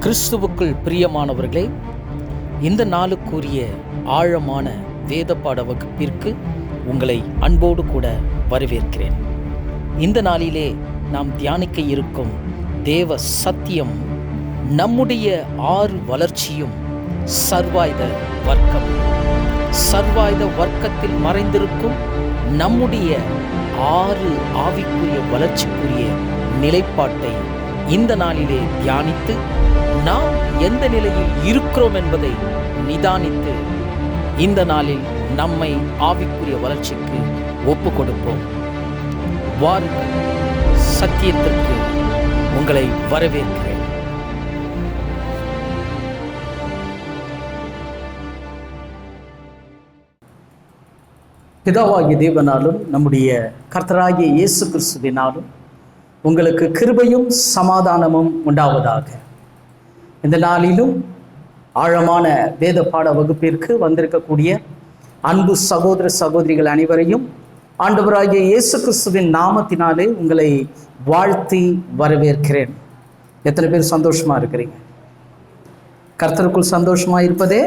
கிறிஸ்துவுக்குள் பிரியமானவர்களே, இந்த நாளுக்குரிய ஆழமான வேத பாட வகுப்பிற்கு உங்களை அன்போடு கூட வரவேற்கிறேன். இந்த நாளிலே நாம் தியானிக்க இருக்கும் தேவ சத்தியம் நம்முடைய 6 வளர்ச்சியும் சர்வாயுத வர்க்கம். சர்வாயுத வர்க்கத்தில் மறைந்திருக்கும் நம்முடைய 6 ஆவிக்குரிய வளர்ச்சிக்குரிய நிலைப்பாட்டை இந்த நாளிலே தியானித்து நாம் எந்த நிலையில் இருக்கிறோம் என்பதை நிதானித்து இந்த நாளில் நம்மை ஆவிக்குரிய வளர்ச்சிக்கு ஒப்பு கொடுப்போம். வாருங்கள், சத்தியத்திற்கு உங்களை வரவேற்கிறேன். பிதாவாகிய தேவனாலும் நம்முடைய கர்த்தராகிய இயேசு கிறிஸ்துவினாலும் உங்களுக்கு கிருபையும் சமாதானமும் உண்டாவதாக. இந்த நாளிலும் ஆழமான வேத பாட வகுப்பிற்கு வந்திருக்கக்கூடிய அன்பு சகோதர சகோதரிகள் அனைவரையும் ஆண்டவராகிய இயேசு கிறிஸ்துவின் நாமத்தினாலே உங்களை வாழ்த்தி வரவேற்கிறேன். எத்தனை பேர் சந்தோஷமா இருக்கிறீங்க? கர்த்தருக்குள் சந்தோஷமா இருப்பதே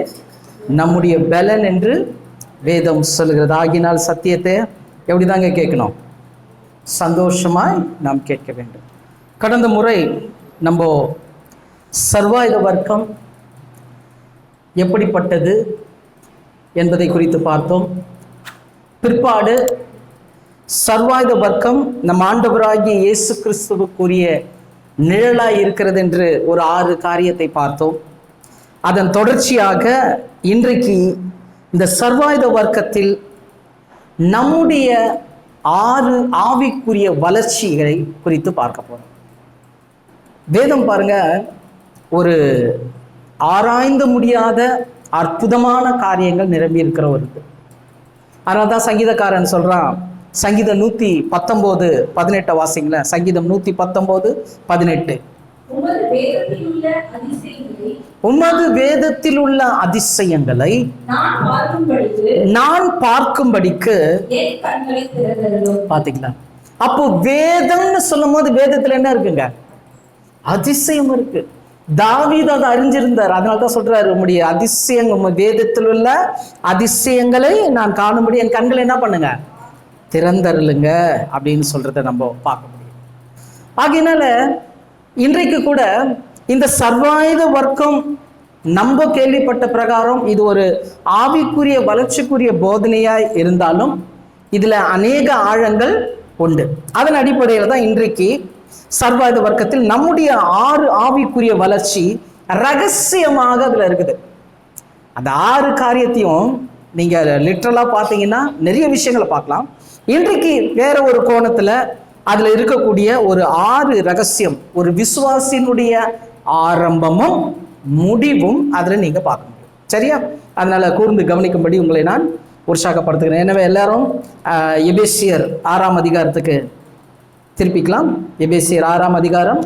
நம்முடைய பலன் என்று வேதம் சொல்கிறது. ஆகினால் சத்தியத்தை எப்படிதாங்க கேட்கணும்? சந்தோஷமாய் நாம் கேட்க வேண்டும். கடந்த முறை நம்ம சர்வாயுத வர்க்கம் எப்படிப்பட்டது என்பதை குறித்து பார்த்தோம். பிற்பாடு சர்வாயுத வர்க்கம் நம் ஆண்டவராகிய இயேசு கிறிஸ்துவுக்குரிய நிழலாய் இருக்கிறது என்று ஒரு 6 காரியத்தை பார்த்தோம். அதன் தொடர்ச்சியாக இன்றைக்கு இந்த சர்வாயுத வர்க்கத்தில் நம்முடைய 6 ஆவிக்குரிய வளர்ச்சிகளை குறித்து பார்க்க போறோம். வேதம் பாருங்க, ஒரு ஆராய்ந்து முடியாத அற்புதமான காரியங்கள் நிரம்பி இருக்கிற ஒரு இது. அதனால தான் சங்கீதக்காரன் சொல்றான், சங்கீதம் 119:18 வாசிங்கள. சங்கீதம் 119:18. உமது வேதத்தில் உள்ள அதிசயங்களை நான் பார்க்கும்படிக்கு. பாத்தீங்களா? அப்போ வேதம்னு சொல்லும் போது வேதத்துல என்ன இருக்குங்க? அதிசயம் இருக்கு. தாவீது அதை அறிஞ்சிருந்தார். அதனால்தான் சொல்றாரு, உம்முடைய அதிசயங்கள், வேதத்தில் உள்ள அதிசயங்களை நான் காணும்படி என் கண்களை என்ன பண்ணுங்க, திறந்தருளுங்க அப்படின்னு சொல்றதை நம்ம பார்க்க முடியும். ஆகையினால இன்றைக்கு கூட இந்த சர்வாயுத வர்க்கம் நம்ம கேள்விப்பட்ட பிரகாரம் இது ஒரு ஆவிக்குரிய வளர்ச்சிக்குரிய போதனையாய் இருந்தாலும் இதுல அநேக ஆழங்கள் உண்டு. அதன் அடிப்படையில் தான் இன்றைக்கு சர்வாயுத வர்க்கத்தில் நம்முடைய 6 ஆவிக்குரிய வளர்ச்சி ரகசியமாக அதுல இருக்குது. அந்த 6 காரியத்தையும் நீங்க லிட்டரலா பார்த்தீங்கன்னா நிறைய விஷயங்களை பார்க்கலாம். இன்றைக்கு வேற ஒரு கோணத்துல அதுல இருக்கக்கூடிய ஒரு 6 ரகசியம், ஒரு விசுவாசினுடைய ஆரம்பமும் முடிவும் அதுல நீங்க பார்க்க முடியும். சரியா? அதனால கூர்ந்து கவனிக்கும்படி உங்களை நான் உற்சாகப்படுத்துகிறேன். எனவே எல்லாரும் எபேசியர் 6ஆம் அதிகாரத்துக்கு திருப்பிக்கலாம். எபேசியர் 6ஆம் அதிகாரம்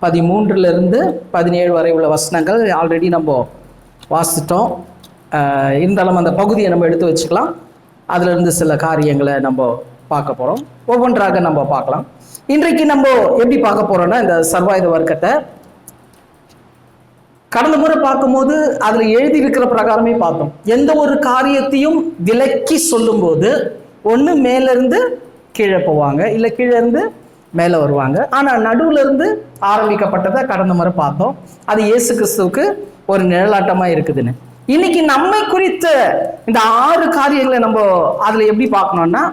13-17 வரை உள்ள வசனங்கள் ஆல்ரெடி நம்ம வாசிட்டோம். இருந்தாலும் அந்த பகுதியை நம்ம எடுத்து வச்சுக்கலாம். அதுல இருந்து சில காரியங்களை நம்ம பார்க்க போறோம். ஒவ்வொன்றாக நம்ம பார்க்கலாம். இன்றைக்கு நம்ம எப்படி பார்க்க போறோம்னா, இந்த சர்வாயுத வர்க்கத்தை கடந்த முறை பார்க்கும்போது அதுல எழுதி இருக்கிற பிரகாரமே பார்த்தோம். எந்த ஒரு காரியத்தையும் விலக்கி சொல்லும் போது ஒண்ணு மேல இருந்து கீழே போவாங்க, இல்ல கீழே இருந்து மேல வருவாங்க. ஆனா நடுவுல இருந்து ஆரம்பிக்கப்பட்டதை கடந்த முறை பார்த்தோம். அது இயேசு கிறிஸ்துவுக்கு ஒரு நிழலாட்டமா இருக்குதுன்னு. இன்னைக்கு நம்மை குறித்த இந்த 6 காரியங்களை நம்ம அதுல எப்படி பார்க்கணும்னா,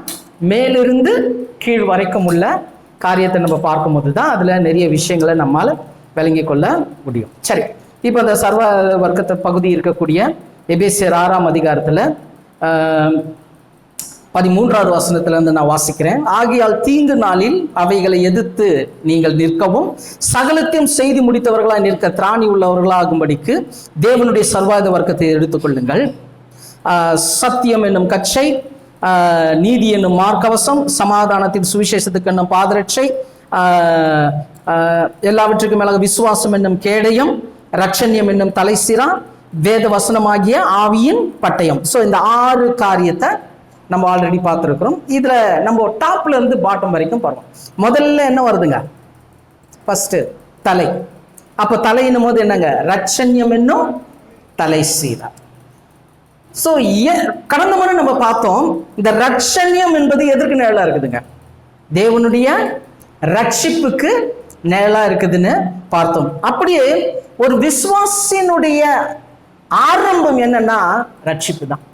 மேலிருந்து கீழ் வரைக்கும் உள்ள காரியத்தை நம்ம பார்க்கும்போது தான் அதுல நிறைய விஷயங்களை நம்மால விளங்கி கொள்ள முடியும். சரி, இப்போ அந்த சர்வ வர்க்கத்தை பகுதி இருக்கக்கூடிய எபேசியர் 6ஆம் அதிகாரத்துல 13வது வசனத்துல இருந்து நான் வாசிக்கிறேன். ஆகையால் தீங்கு நாளில் அவைகளை எதிர்த்து நீங்கள் நிற்கவும் சகலத்தையும் செய்து முடித்தவர்களாய் நிற்க திராணி உள்ளவர்களாகும்படிக்கு தேவனுடைய சர்வாயுத வர்க்கத்தை எடுத்துக்கொள்ளுங்கள். சத்தியம் என்னும் கச்சை, நீதி என்னும் மார்க்கவசம், சமாதானத்தின் சுவிசேஷத்துக்கு என்னும் பாதரட்சை, எல்லாவற்றுக்கும் மேலாக விசுவாசம் என்னும் கேடயம், ரட்சண்யம் என்னும் தலைசிரா, வேத வசனமாகிய ஆவியின் பட்டயம். ஸோ இந்த 6 காரியத்தை நம்ம ஆல்ரெடி பார்த்துருக்கிறோம். இதுல நம்ம டாப்ல இருந்து பாட்டம் வரைக்கும் பார்ப்போம். முதல்ல என்ன வருதுங்க? ஃபர்ஸ்ட் தலை. அப்ப தலையினும் போது என்னங்க, ரட்சண்யம் என்னும் தலை சீரா. சோ கடந்த முறை நம்ம பார்த்தோம், இந்த ரட்சண்யம் என்பது எதற்கு நிழலா இருக்குதுங்க, தேவனுடைய ரட்சிப்புக்கு நிழலா இருக்குதுன்னு பார்த்தோம். அப்படியே ஒரு விசுவாசினுடைய ஆரம்பம் என்னன்னா ரட்சிப்பு தான்.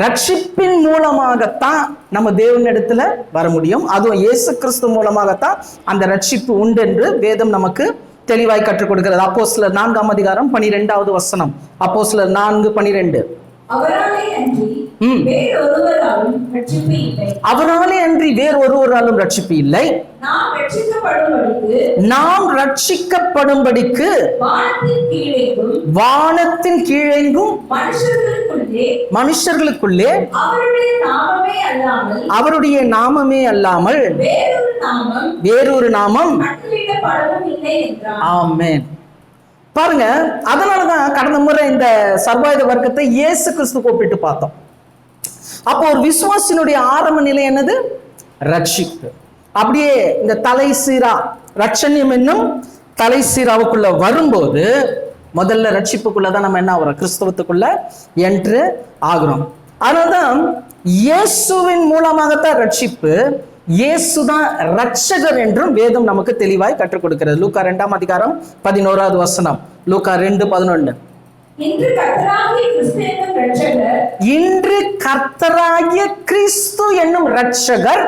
ரட்சிப்பின் மூலமாகத்தான் நம்ம தேவனிடத்துல வர முடியும். அதுவும் இயேசு கிறிஸ்து மூலமாகத்தான் அந்த ரட்சிப்பு உண்டு என்று வேதம் நமக்கு தெளிவாய் கற்றுக் கொடுக்கிறது. அப்போஸ்தலர் 4ஆம் அதிகாரம் 12வது வசனம். அப்போஸ்தலர் 4:12. அவராலே அன்றி வேறொருவராலும் ரட்சிப்பு இல்லை. நாம் ரட்சிக்கப்படும்படிக்கு வானத்தின் கீழெங்கும் மனுஷர்களுக்குள்ளே அவருடைய நாமமே அல்லாமல் வேறொரு நாமம். ஆமென். பாருங்க, அதனாலதான் கடந்த முறை இந்த சர்வாயுத வர்க்கத்தை இயேசு கிறிஸ்து கூப்பிட்டு பார்த்தோம். அப்போ ஒரு விசுவாசினுடைய ஆரம்ப நிலை என்னது, ரட்சிப்பு. அப்படியே இந்த தலை சீரா, ரட்சண்யம் என்னும் தலை சீராவுக்குள்ள வரும்போது முதல்ல ரட்சிப்புக்குள்ளதான் நம்ம என்ன ஆகிறோம், கிறிஸ்தவத்துக்குள்ள என்று ஆகிறோம். அதனால்தான் இயேசுவின் மூலமாகத்தான் ரட்சிப்பு, இயேசுதான் ரட்சகர் என்றும் வேதம் நமக்கு தெளிவாய் கற்றுக் கொடுக்கிறது. லூக்கா 2ஆம் அதிகாரம் 11வது வசனம். லூக்கா 2:11. இன்று கர்த்தராகிய கிறிஸ்து என்னும் ரட்சகர்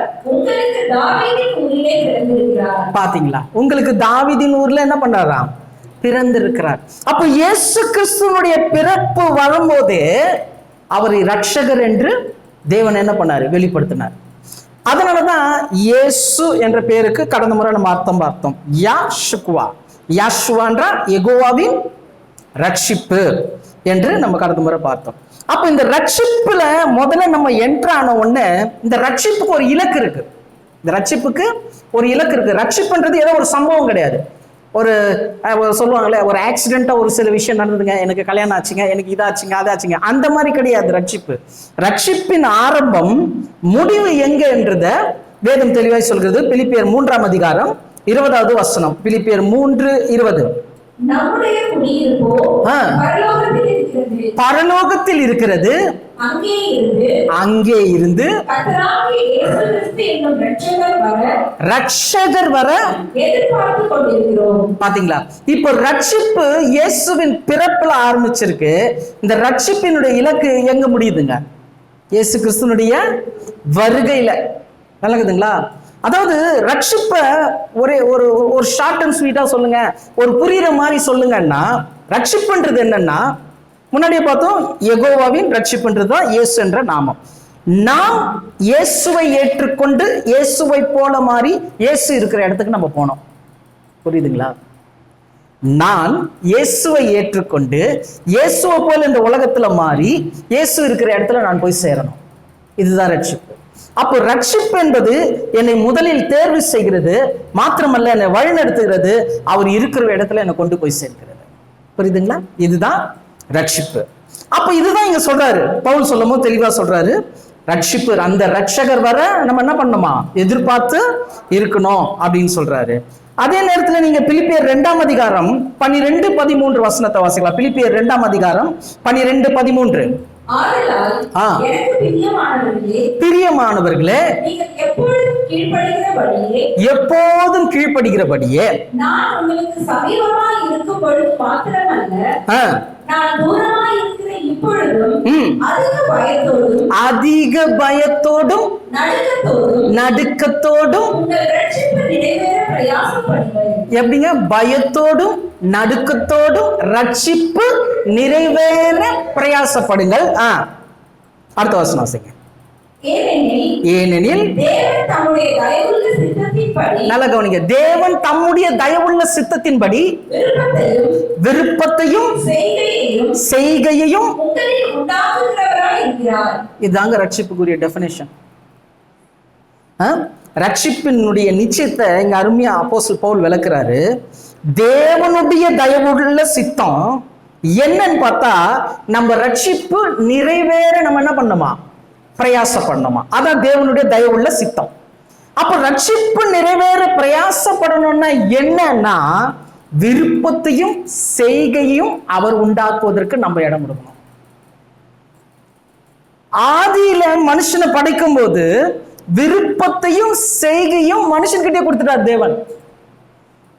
பாத்தீங்களா, உங்களுக்கு தாவீதின் ஊர்ல என்ன பண்றாராம், பிறந்திருக்கிறார். அப்ப இயேசு கிறிஸ்துவனுடைய பிறப்பு வரும்போதே அவரை ரட்சகர் என்று தேவன் என்ன பண்ணாரு, வெளிப்படுத்தினார். அதனாலதான் இயேசு என்ற பேருக்கு கடந்த முறை நம்ம அர்த்தம் பார்த்தோம். யாஷுவா, யாஷுவான்ற யெகோவாவின் ரட்சிப்பு என்று நம்ம கடந்த முறை பார்த்தோம். அப்ப இந்த ரட்சிப்புல முதல்ல நம்ம என்ட்ரான உடனே இந்த ரட்சிப்புக்கு ஒரு இலக்கு இருக்கு. இந்த ரட்சிப்புக்கு ஒரு இலக்கு இருக்கு. ரட்சிப்புன்றது ஏதோ ஒரு சம்பவம் கிடையாது. ஒரு சொல்லுவாங்களே, ஒரு ஆக்சிடென்ட்டா ஒரு சில விஷயம் நடந்ததுங்க, எனக்கு கல்யாணம் ஆச்சுங்க, எனக்கு இதாச்சுங்க அதாச்சுங்க, அந்த மாதிரி கிடையாது ரட்சிப்பு. ரட்சிப்பின் ஆரம்பம் முடிவு எங்க என்றத வேதம் தெளிவாய் சொல்கிறது. பிலிப்பியர் 3ஆம் அதிகாரம் 20வது வசனம். பிலிப்பியர் 3:20. பரலோகத்தில் இருக்கிறது, அங்கே இருந்து ரட்சகர் வர பாத்தீங்களா. இப்ப ரட்சிப்பு இயேசுவின் பிறப்புல ஆரம்பிச்சிருக்கு. இந்த ரட்சிப்பினுடைய இலக்கு எங்க முடியுதுங்க, இயேசு கிறிஸ்துனுடைய வருகையில. நல்லதுங்களா. அதாவது ரட்சிப்ப ஒரே ஒரு ஷார்ட் அண்ட் ஸ்வீட்டா சொல்லுங்க, ஒரு புரியுற மாதிரி சொல்லுங்கன்னா, ரட்சிப்புன்றது என்னன்னா, முன்னாடியே பார்த்தோம், யெகோவாவின் ரட்சிப்புன்றது தான் இயேசு என்ற நாமம். நாம் இயேசுவை ஏற்றுக்கொண்டு இயேசுவை போல மாறி இயேசு இருக்கிற இடத்துக்கு நம்ம போனோம். புரியுதுங்களா. நான் இயேசுவை ஏற்றுக்கொண்டு இயேசுவை போல இந்த உலகத்துல மாறி இயேசு இருக்கிற இடத்துல நான் போய் சேரணும். இதுதான் ரட்சிப்பு. அப்போ ரட்சிப்பு என்பது என்னை முதலில் தேர்வு செய்கிறது, மாத்திரமல்ல என்னை வழிநடத்துகிறது, அவர் இருக்கிற இடத்துல என்னை கொண்டு போய் சேர்க்கிறது. புரியுதுங்களா. இதுதான் ரட்சிப்பு. அப்ப இதுதான் இங்க சொல்றாரு பவுல், சொல்லும் போது தெளிவா சொல்றாரு, ரட்சிப்பு அந்த ரட்சகர் வர நம்ம என்ன பண்ணணுமா, எதிர்பார்த்து இருக்கணும் அப்படின்னு சொல்றாரு. அதே நேரத்துல நீங்க பிலிப்பியர் 2ஆம் அதிகாரம் 12-13 வசனத்தை வாசிக்கலாம். பிலிப்பியர் 2ஆம் அதிகாரம் 12-13. பிரியமானவர்களே, எப்போதும் கீழ்ப்படுகிறபடியே நான் உங்களுக்கு சமீபமாய் இருக்கும் பொழுது மாத்திரமல்ல, நான் தூரமாய் இருக்கிற இப்பொழுதும் அதிக பயத்தோடும் நடுக்கத்தோடும் உங்கள் ரட்சிப்பு நிறைவேற பிரயாசப்படுங்கள். எப்படிங்க, பயத்தோடும் நடுக்கத்தோடும் ரட்சிப்பு நிறைவேற பிரயாசப்படுங்கள். அடுத்த வசனம் வாசிங்க. ஏனெனில் நல்ல கவனிங்க, தேவன் தம்முடைய தயவுள்ள சித்தத்தின்படி விருப்பத்தையும் செய்கையையும், இதுதாங்க ரட்சிப்புக்குரிய டெஃபினேஷன். ரட்சிப்பினுடைய நிச்சயத்தை இங்க அருமையா அப்போஸ்தலர் பவுல் விளக்குறாரு. தேவனுடைய தயவுள்ள சித்தம் என்னன்னு பார்த்தா, நம்ம ரட்சிப்பு நிறைவேற நம்ம என்ன பண்ணுமா, பிரயாசப்படணுமா. அதான் தேவனுடைய தயவுள்ள சித்தம். அப்ப ரட்சிப்பு நிறைவேற பிரயாசப்படணும்னா என்னன்னா, விருப்பத்தையும் செய்கையும் அவர் உண்டாக்குவதற்கு நம்ம இடம் கொடுக்கணும். ஆதியில மனுஷனை படைக்கும் போது விருப்பத்தையும் செய்கையும் மனுஷன்கிட்டே கொடுத்துட்டார் தேவன்.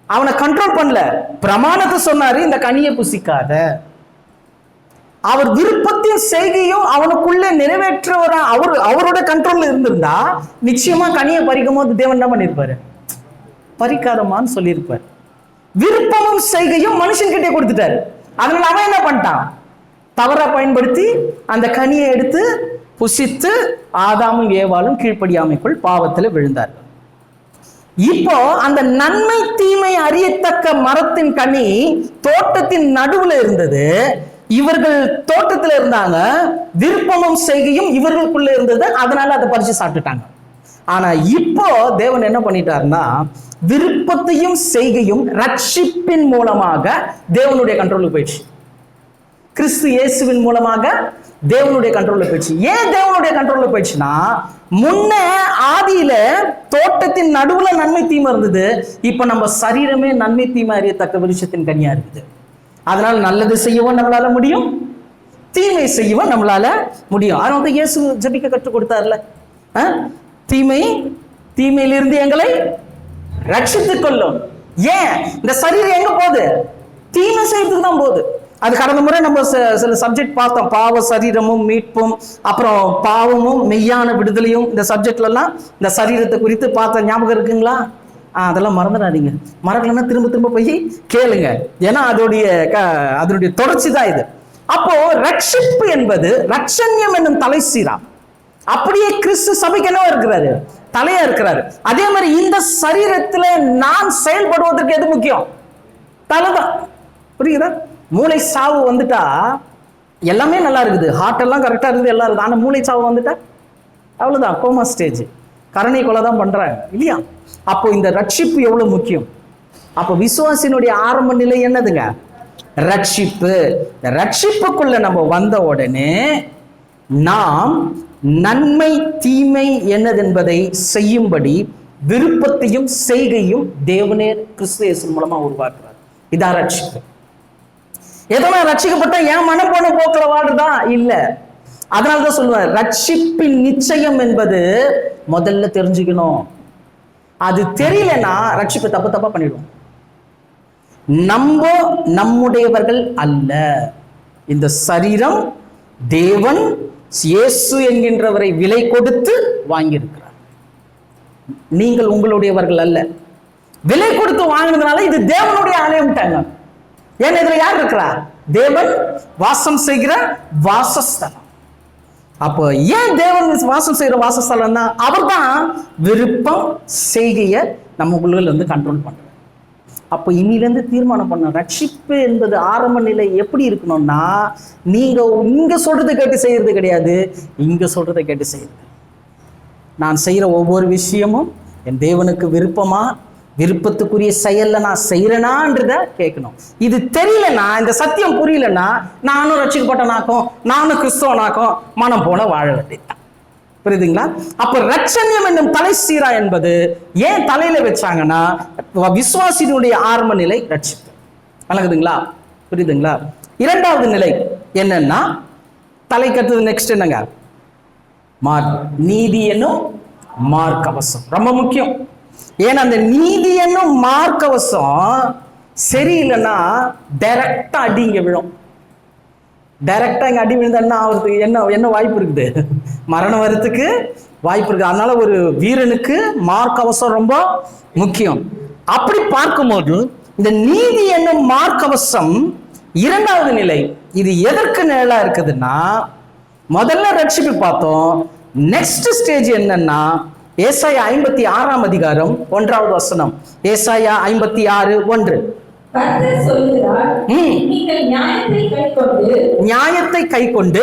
அவனை கண்ட்ரோல் பண்ணல. பிரமாணத்தை சொன்னாரு, இந்த கனியை புசிக்காத. அவர் விருப்பத்தையும் செய்கையும் அவனுக்குள்ள நிறைவேற்றுவரா அவரோட கண்ட்ரோல்ல இருந்திருந்தா நிச்சயமா கனியை பறிக்கும் போது தேவன் என்ன பண்ணிருப்பாரு? பறிக்காதமான்னு சொல்லியிருப்பார். விருப்பமும் செய்கையும் மனுஷன்கிட்டே கொடுத்துட்டாரு. அதனால அவன் என்ன பண்ணிட்டான்? தவறா பயன்படுத்தி அந்த கனியை எடுத்து புசித்து ஆதாமும் ஏவாளும் கீழ்ப்படியாமைக்குள் பாவத்துல விழுந்தார்கள். இப்போ அந்த நன்மை தீமை அறியத்தக்க மரத்தின் கனி தோட்டத்தின் நடுவுல இருந்தது. இவர்கள் தோட்டத்துல இருந்தாங்க, விருப்பமும் செய்கையும் இவர்களுக்குள்ள இருந்தது. அதனால அதை பறிச்சு சாப்பிட்டுட்டாங்க. ஆனா இப்போ தேவன் என்ன பண்ணிட்டாருன்னா, விருப்பத்தையும் செய்கையும் ரட்சிப்பின் மூலமாக தேவனுடைய கண்ட்ரோலுக்கு போயிடுச்சு. கிறிஸ்து இயேசுவின் மூலமாக தேவனுடைய கண்ட்ரோல்ல போயிடுச்சு. ஏன் தேவனுடைய கண்ட்ரோல்ல போயிடுச்சுன்னா, முன்ன ஆதியில தோட்டத்தின் நடுவுல நன்மை தீமை இருந்தது. இப்ப நம்ம சரீரமே நன்மை தீமை அறியத்தக்க விருட்சத்தின் கனியா இருக்குது. அதனால நல்லது செய்யவும் நம்மளால முடியும், தீமை செய்யவும் நம்மளால முடியும். அதனால தான் இயேசு ஜெபிக்க கற்றுக் கொடுத்தார்ல, தீமையிலிருந்து எங்களை ரட்சித்துக் கொள்ளும். ஏன் இந்த சரீரம் எங்க போகுது? தீமை செய்யறதுக்கு தான் போகுது. அது கடந்த முறை நம்ம சில சப்ஜெக்ட் பார்த்தோம். பாவ சரீரமும் மீட்பும், அப்புறம் பாவமும் மெய்யான விடுதலையும். இந்த சப்ஜெக்ட்ல எல்லாம் இந்த சரீரத்தை குறித்து பார்த்த ஞாபகம் இருக்குங்களா? அதெல்லாம் மறந்துடாதீங்க. மறக்கலன்னா திரும்ப திரும்ப போய் கேளுங்க. ஏன்னா அதனுடைய தொடர்ச்சி தான் இது. அப்போ ரட்சிப்பு என்பது ரட்சண்யம் என்னும் தலை சீரா. அப்படியே கிறிஸ்து சபைக்கு என்னவா இருக்கிறாரு? தலையா இருக்கிறாரு. அதே மாதிரி இந்த சரீரத்துல நான் செயல்படுவதற்கு எது முக்கியம்? தலைதான். புரியுதா? மூளை சாவு வந்துட்டா எல்லாமே நல்லா இருக்குது, ஹார்ட் எல்லாம் கரெக்டா இருக்குது, எல்லாம் இருக்குது. ஆனா மூளை சாவு வந்துட்டா அவ்வளவுதான், கோமா ஸ்டேஜ், கருணை கொலை தான் பண்றாங்க இல்லையா? அப்போ இந்த ரட்சிப்பு எவ்வளவு முக்கியம். அப்போ விசுவாசினுடைய ஆரம்ப நிலை என்னதுங்க? ரட்சிப்பு. ரட்சிப்புக்குள்ள நம்ம வந்த உடனே நாம் நன்மை தீமை என்னதென்பதை செய்யும்படி விருப்பத்தையும் செய்கையும் தேவனே கிறிஸ்து இயேசு மூலமா உருவாக்குறார். இதான் ரட்சிப்பு. ஏதோ நான் ரட்சிக்கப்பட்ட என் மனம் போன போக்குற வாடுதான் இல்ல. அதனாலதான் சொல்லுவேன், ரட்சிப்பின் நிச்சயம் என்பது முதல்ல தெரிஞ்சுக்கணும். அது தெரியலன்னா ரட்சிப்பை தப்பா பண்ணிடுவோம். நம்முடையவர்கள் அல்ல. இந்த சரீரம் தேவன் இயேசு என்கின்றவரை விலை கொடுத்து வாங்கியிருக்கிறார். நீங்கள் உங்களுடையவர்கள் அல்ல. விலை கொடுத்து வாங்கினதுனால இது தேவனுடைய ஆலயம்ட்டாங்க. ஏன்னா இதுல யார் இருக்கிறா? தேவன் வாசம் செய்கிற வாசஸ்தலம். அப்போ ஏன் தேவன் வாசம் செய்கிற வாசஸ்தலம் தான்? அவர் தான் விருப்பம் செய்கைய நமக்குள்ள கண்ட்ரோல் பண்றார். அப்போ இன்னிலிருந்து தீர்மானம் பண்ண, ரட்சிப்பு என்பது ஆரம்ப நிலை எப்படி இருக்கணும்னா, நீங்க இங்க சொல்றதை கேட்டு செய்யறது கிடையாது, இங்க சொல்றதை கேட்டு செய்யறது. நான் செய்யற ஒவ்வொரு விஷயமும் என் தேவனுக்கு விருப்பமா, விருப்பத்துக்குரிய செயல்ல நான் செய்யறேனான்றத கேட்கணும். இது தெரியலன்னா, இந்த சத்தியம் புரியலன்னா, நானும் ரட்சிக்கப்பட்டனாக்கும், நானும் கிறிஸ்தவனாக்கும் மனம் போன வாழ வேண்டியதுதான். புரியுதுங்களா? அப்ப ரட்சண்யம் என்னும் தலை சீரா என்பது ஏன் தலையில வச்சாங்கன்னா, விசுவாசியினுடைய ஆரம்ப நிலை ரட்சிப்பு. வழங்குதுங்களா? புரியுதுங்களா? இரண்டாவது நிலை என்னன்னா, தலை கட்டுறது நெக்ஸ்ட் என்னங்க? நீதி என்னும் மார்க்கவசம். ரொம்ப முக்கியம். ஏன்னா அந்த நீதி என்னும் மார்க்கவசம் சரியில்லைன்னா டைரக்டா அடி இங்க விழும். டைரக்டா இங்க அடி விழுந்தா அவருக்கு என்ன வாய்ப்பு இருக்குது? மரணம் வரத்துக்கு வாய்ப்பு இருக்கு. அதனால ஒரு வீரனுக்கு மார்க்கவசம் ரொம்ப முக்கியம். அப்படி பார்க்கும்போது இந்த நீதி என்னும் மார்க்கவசம் இரண்டாவது நிலை. இது எதற்கு நிழலா இருக்குதுன்னா, முதல்ல ரட்சிப்பு பார்த்தோம். நெக்ஸ்ட் ஸ்டேஜ் என்னன்னா, ஏசாயா 56 அதிகாரம் 1வது வசனம். ஏசாயா 56:1. கர்த்தர் சொல்கிறார், நீங்கள் நியாயத்தை கைக்கொண்டு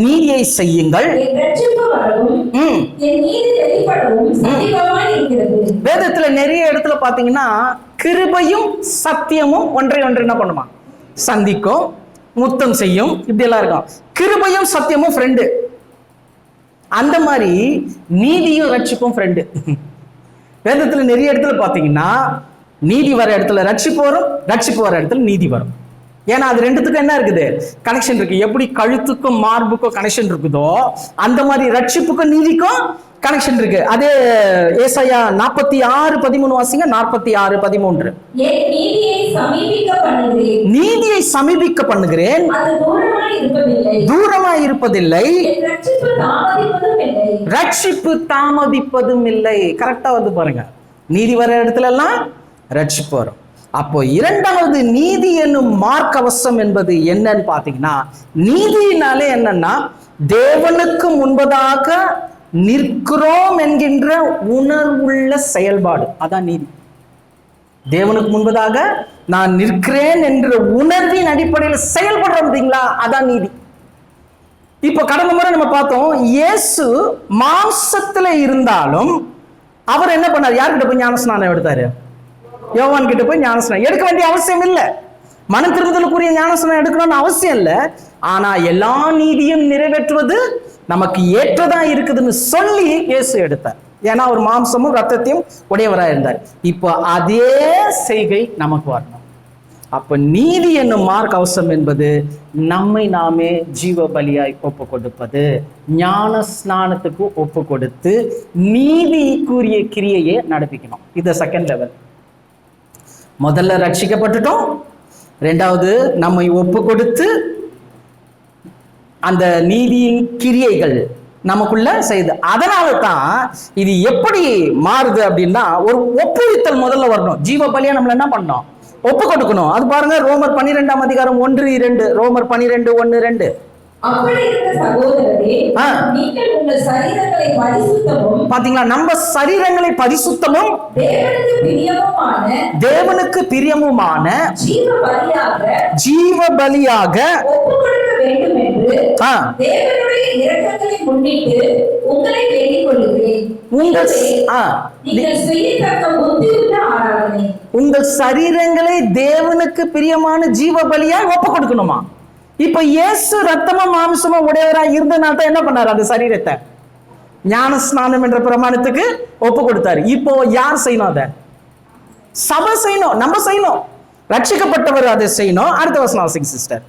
நீதியை செய்யுங்கள். வேதத்துல நிறைய இடத்துல பாத்தீங்கன்னா கிருபையும் சத்தியமும் ஒன்றை என்ன பண்ணுமா? சந்திக்கும், முத்தம் செய்யும், இப்படி எல்லாம் இருக்கும். கிருபையும் சத்தியமும் ஃப்ரெண்டு. அந்த மாதிரி நீதியும் ரட்சிப்பும் ஃப்ரெண்டு. வேதத்துல நிறைய இடத்துல பாத்தீங்கன்னா நீதி வர இடத்துல ரட்சிப்பு வரும், ரட்சிப்பு வர இடத்துல நீதி வரும். ஏன்னா அது ரெண்டுத்துக்கும் என்ன இருக்குது? கனெக்ஷன் இருக்கு. எப்படி கழுத்துக்கும் மார்புக்கும் கனெக்ஷன் இருக்குதோ அந்த மாதிரி ரட்சிப்புக்கும் நீதிக்கும் கனெக்ஷன் இருக்கு. அதே ஏசாயா 46:13 வாசிங்க. 46:13. நீதியை சமீபிக்க பண்ணுகிறேன், தூரமாய் இருப்பதில்லை, ரட்சிப்பு தாமதிப்பதும் இல்லை. கரெக்டா வந்து பாருங்க, நீதி வர இடத்துல எல்லாம் ரட்சிப்பு வரும். அப்போ இரண்டாவது நீதி என்னும் மார்க்கவசம் என்பது என்னன்னு பாத்தீங்கன்னா, நீதியினாலே என்னன்னா தேவனுக்கு முன்பதாக நிற்கிறோம் என்கின்ற உணர்வுள்ள செயல்பாடு. அதான் நீதி. தேவனுக்கு முன்பதாக நான் நிற்கிறேன் என்ற உணர்வின் அடிப்படையில் செயல்படுறோம், அதான் நீதி. இப்போ கடந்த முறை நம்ம பார்த்தோம், இயேசு மாம்சத்துல இருந்தாலும் அவர் என்ன பண்ணார்? யார்கிட்ட போய் ஞானஸ்நானம் எடுத்தாரு? யோவான் கிட்ட போய் ஞானஸ்நானம் எடுக்க வேண்டிய அவசியம் இல்லை. மன திரும்புதலுக்குரிய ஞானஸ்நானம் எடுக்கணும்னு அவசியம் இல்லை. ஆனா எல்லா நீதியும் நிறைவேற்றுவது நமக்கு ஏற்றதா இருக்குதுன்னு சொல்லி இயேசு எடுத்தார். ஏன்னா ஒரு மாம்சமும் ரத்தத்தையும் உடையவராக இருந்தார். இப்போ அதே செய்கை நமக்கு வரணும். அப்ப நீதி என்னும் மார்க் அவசரம் என்பது நம்மை நாமே ஜீவ பலியாய் ஒப்பு கொடுப்பது, ஞான ஸ்நானத்துக்கு ஒப்பு கொடுத்து நீதிக்குரிய கிரியையை நடப்பிக்கணும். இது செகண்ட் லெவல். முதல்ல ரட்சிக்கப்பட்டுட்டோம், ரெண்டாவது நம்மை ஒப்பு கொடுத்து அந்த நீதியின் கிரியைகள் நமக்குள்ள செய்து. அதனால தான் இது எப்படி மாறுது அப்படின்னா, ஒரு ஒப்புவித்தல் முதல்ல வரணும். ஜீவ பலியா நம்மள என்ன பண்ணணும்? ஒப்பு கொடுக்கணும். அது பாருங்க, ரோமர் 12:1-2. ரோமர் 12:1-2. பாத்தீங்களா, நம்ம சரீரங்களை பரிசுத்தமும் தேவனுக்கு பிரியமுமான ஜீவ பலியாக உங்கள் சரீரங்களை தேவனுக்கு பிரியமான ஜீவ பலியா ஒப்பு கொடுக்கணுமா? இப்ப இயேசு ரத்தமும் மாம்சமும் உடையவராக இருந்தனால தான் என்ன பண்ணாரு? அந்த சரீரத்தை ஞான ஸ்நானம் என்ற பிரமாணத்துக்கு ஒப்பு கொடுத்தாரு. இப்போ யார் செய்யணும்? அதை சபை செய்யணும், நம்ம செய்யணும். ரட்சிக்கப்பட்டவர் அதை செய்யணும். அடுத்த வசனம் வாசிங்க சிஸ்டர்.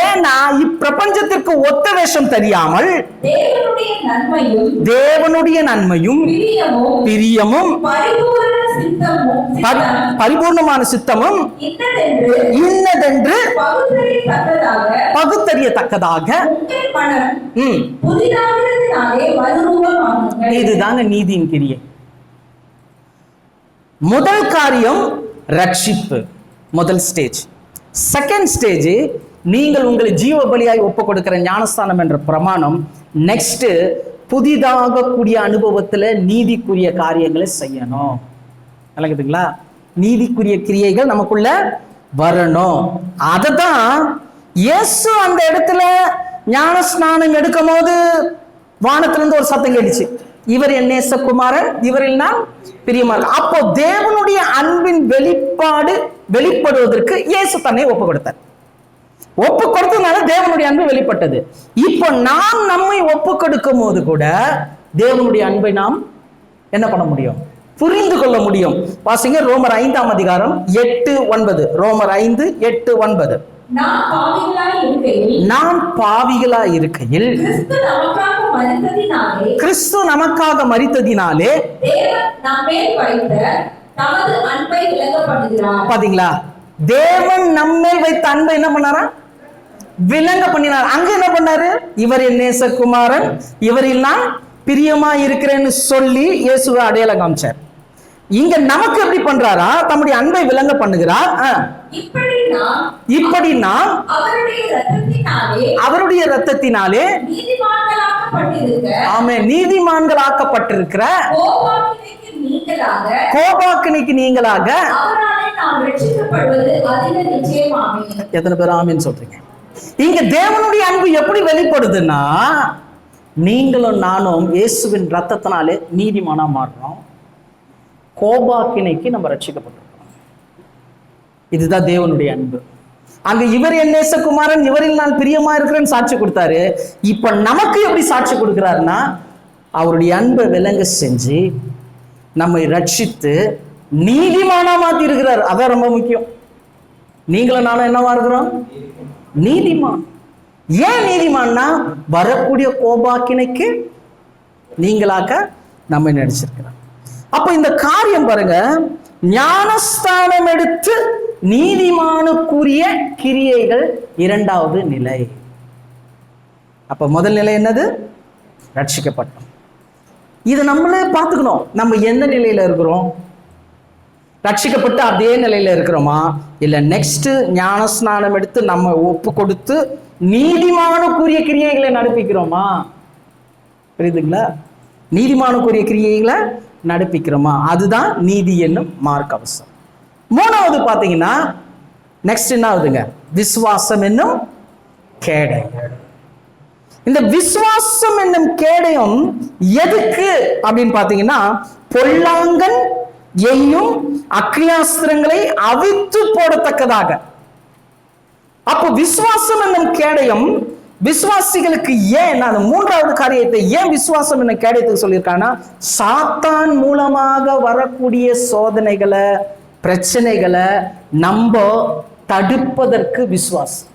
ஏன்னா இப்பிரபஞ்சத்திற்கு ஒத்த வேஷம் தெரியாமல் தேவனுடைய நன்மையும் பிரியமும் பரிபூர்ணமான சித்தமும் இன்னதென்று பகுத்தறியத்தக்கதாக இதுதாங்க நீதியின் கிரியை. முதல் காரியம் ரட்சிப்பு, முதல் ஸ்டேஜ். செகண்ட் ஸ்டேஜ், நீங்கள் உங்களை ஜீவ பலியாய் ஒப்பு கொடுக்கிற ஞானஸ்தானம் என்ற பிரமாணம். நெக்ஸ்ட், புதிதாக கூடிய அனுபவத்துல நீதிக்குரிய காரியங்களை செய்யணும். விளங்குதுங்களா? நீதிக்குரிய கிரியைகள் நமக்குள்ள வரணும். அததான் இயேசு அந்த இடத்துல ஞான ஸ்நானம் எடுக்கும் போது வானத்திலிருந்து ஒரு சத்தம் கேட்டுச்சு, இவர் என் நேசகுமாரன், இவரில் நான் பிரியமான். அப்போ தேவனுடைய அன்பின் வெளிப்படுவதற்கு இயேசு தன்னை ஒப்பு கொடுத்தார். ஒப்பு கொடுத்ததுனால தேவனுடைய அன்பு வெளிப்பட்டது. இப்போ நாம் நம்மை ஒப்பு கொடுக்கும் போது கூட தேவனுடைய அன்பை நாம் என்ன பண்ண முடியும்? புரிந்து கொள்ள முடியும். வாசிங்க ரோமர் 5:8-9. ரோமர் 5:8-9. நாம் பாவிகளாய் இருக்கையில் கிறிஸ்து நமக்காக மரித்ததினாலே பாத்தீங்களா, தேவன் நம்மேல் வைத்த அன்பை என்ன பண்ணாரா? விளங்க பண்ணினார். அங்க என்ன பண்ணாரு? இவர் என் நேசகுமாரன், இவரில் நான் பிரியமா இருக்கிறேன்னு சொல்லி இயேசுவை அடையாளம் காமிச்சார். இங்க நமக்கு எப்படி பண்றாரா? தம்முடைய அன்பை விளங்க பண்ணுகிறார். இப்படி நாம் அவருடைய இரத்தத்தினாலே நீதிமான்களாக்கப்பட்டிருக்கிற கோபாக்கினைக்கு நீங்களாக. எத்தனை பேர் ஆமீன் சொல்றீங்க? இங்க தேவனுடைய அன்பு எப்படி வெளிப்படுதுன்னா, நீங்களும் நானும் இயேசுவின் ரத்தத்தினாலே நீதிமானா மாறுறோம். கோபாக்கினைக்கு நம்ம ரட்சிக்கப்பட்டிருக்கோம். இதுதான் தேவனுடைய அன்பு. அங்க இவர் என் நேசகுமாரன், இவரில் நான் பிரியமா இருக்கிறேன்னு சாட்சி கொடுத்தாரு. இப்ப நமக்கு எப்படி சாட்சி கொடுக்கிறாருன்னா, அவருடைய அன்பை விளங்க செஞ்சு நம்மை ரட்சித்து நீதிமானா மாத்தி இருக்கிறார். அதான் ரொம்ப முக்கியம். நீங்களும் நானும் என்னவா இருக்கிறோம்? நீதிமான். ஏன் நீதிமான்னா வரக்கூடிய கோபாக்கினைக்கு நீங்களாக்க நம்மை நடிச்சிருக்கிறார். அப்ப இந்த காரியம் பாருங்க, ஞானஸ்தானம் எடுத்து நீதிமானுக்குரிய கிரியைகள் இரண்டாவது நிலை. அப்ப முதல் நிலை என்னது? ரட்சிக்கப்பட்டோம். இதை நம்மளே பார்த்துக்கணும். நம்ம எந்த நிலையில இருக்கிறோம்? ரட்சிக்கப்பட்டு அதே நிலையில இருக்கிறோமா, இல்ல நெக்ஸ்ட் ஞானஸ்நானம் எடுத்து நம்ம ஒப்பு கொடுத்து நீதிமானுக்குரிய கிரியைகளை நடப்பிக்கிறோமா? புரியுதுங்களா? நீதிமானுக்குரிய கிரியைகளை நடப்பிக்கிறோமா? அதுதான் நீதி என்னும் மார்க்க அவசரம். மூணாவது பாத்தீங்கன்னா நெக்ஸ்ட் என்ன ஆகுதுங்க? விசுவாசம் என்னும் கேடயம். இந்த விசுவாசம் என்னும் கேடயம் எதுக்கு அப்படின்னு பாத்தீங்கன்னா, பொல்லாங்கன் எய்யும் அக்னியாஸ்திரங்களை அவித்து போடத்தக்கதாக. அப்போ விசுவாசம் என்னும் கேடயம் விசுவாசிகளுக்கு ஏன், அந்த மூன்றாவது காரியத்தை ஏன் விசுவாசம் என்னும் கேடயத்துக்கு சொல்லியிருக்காங்கன்னா, சாத்தான் மூலமாக வரக்கூடிய சோதனைகளை, பிரச்சனைகளை நம்ம தடுப்பதற்கு விசுவாசம்.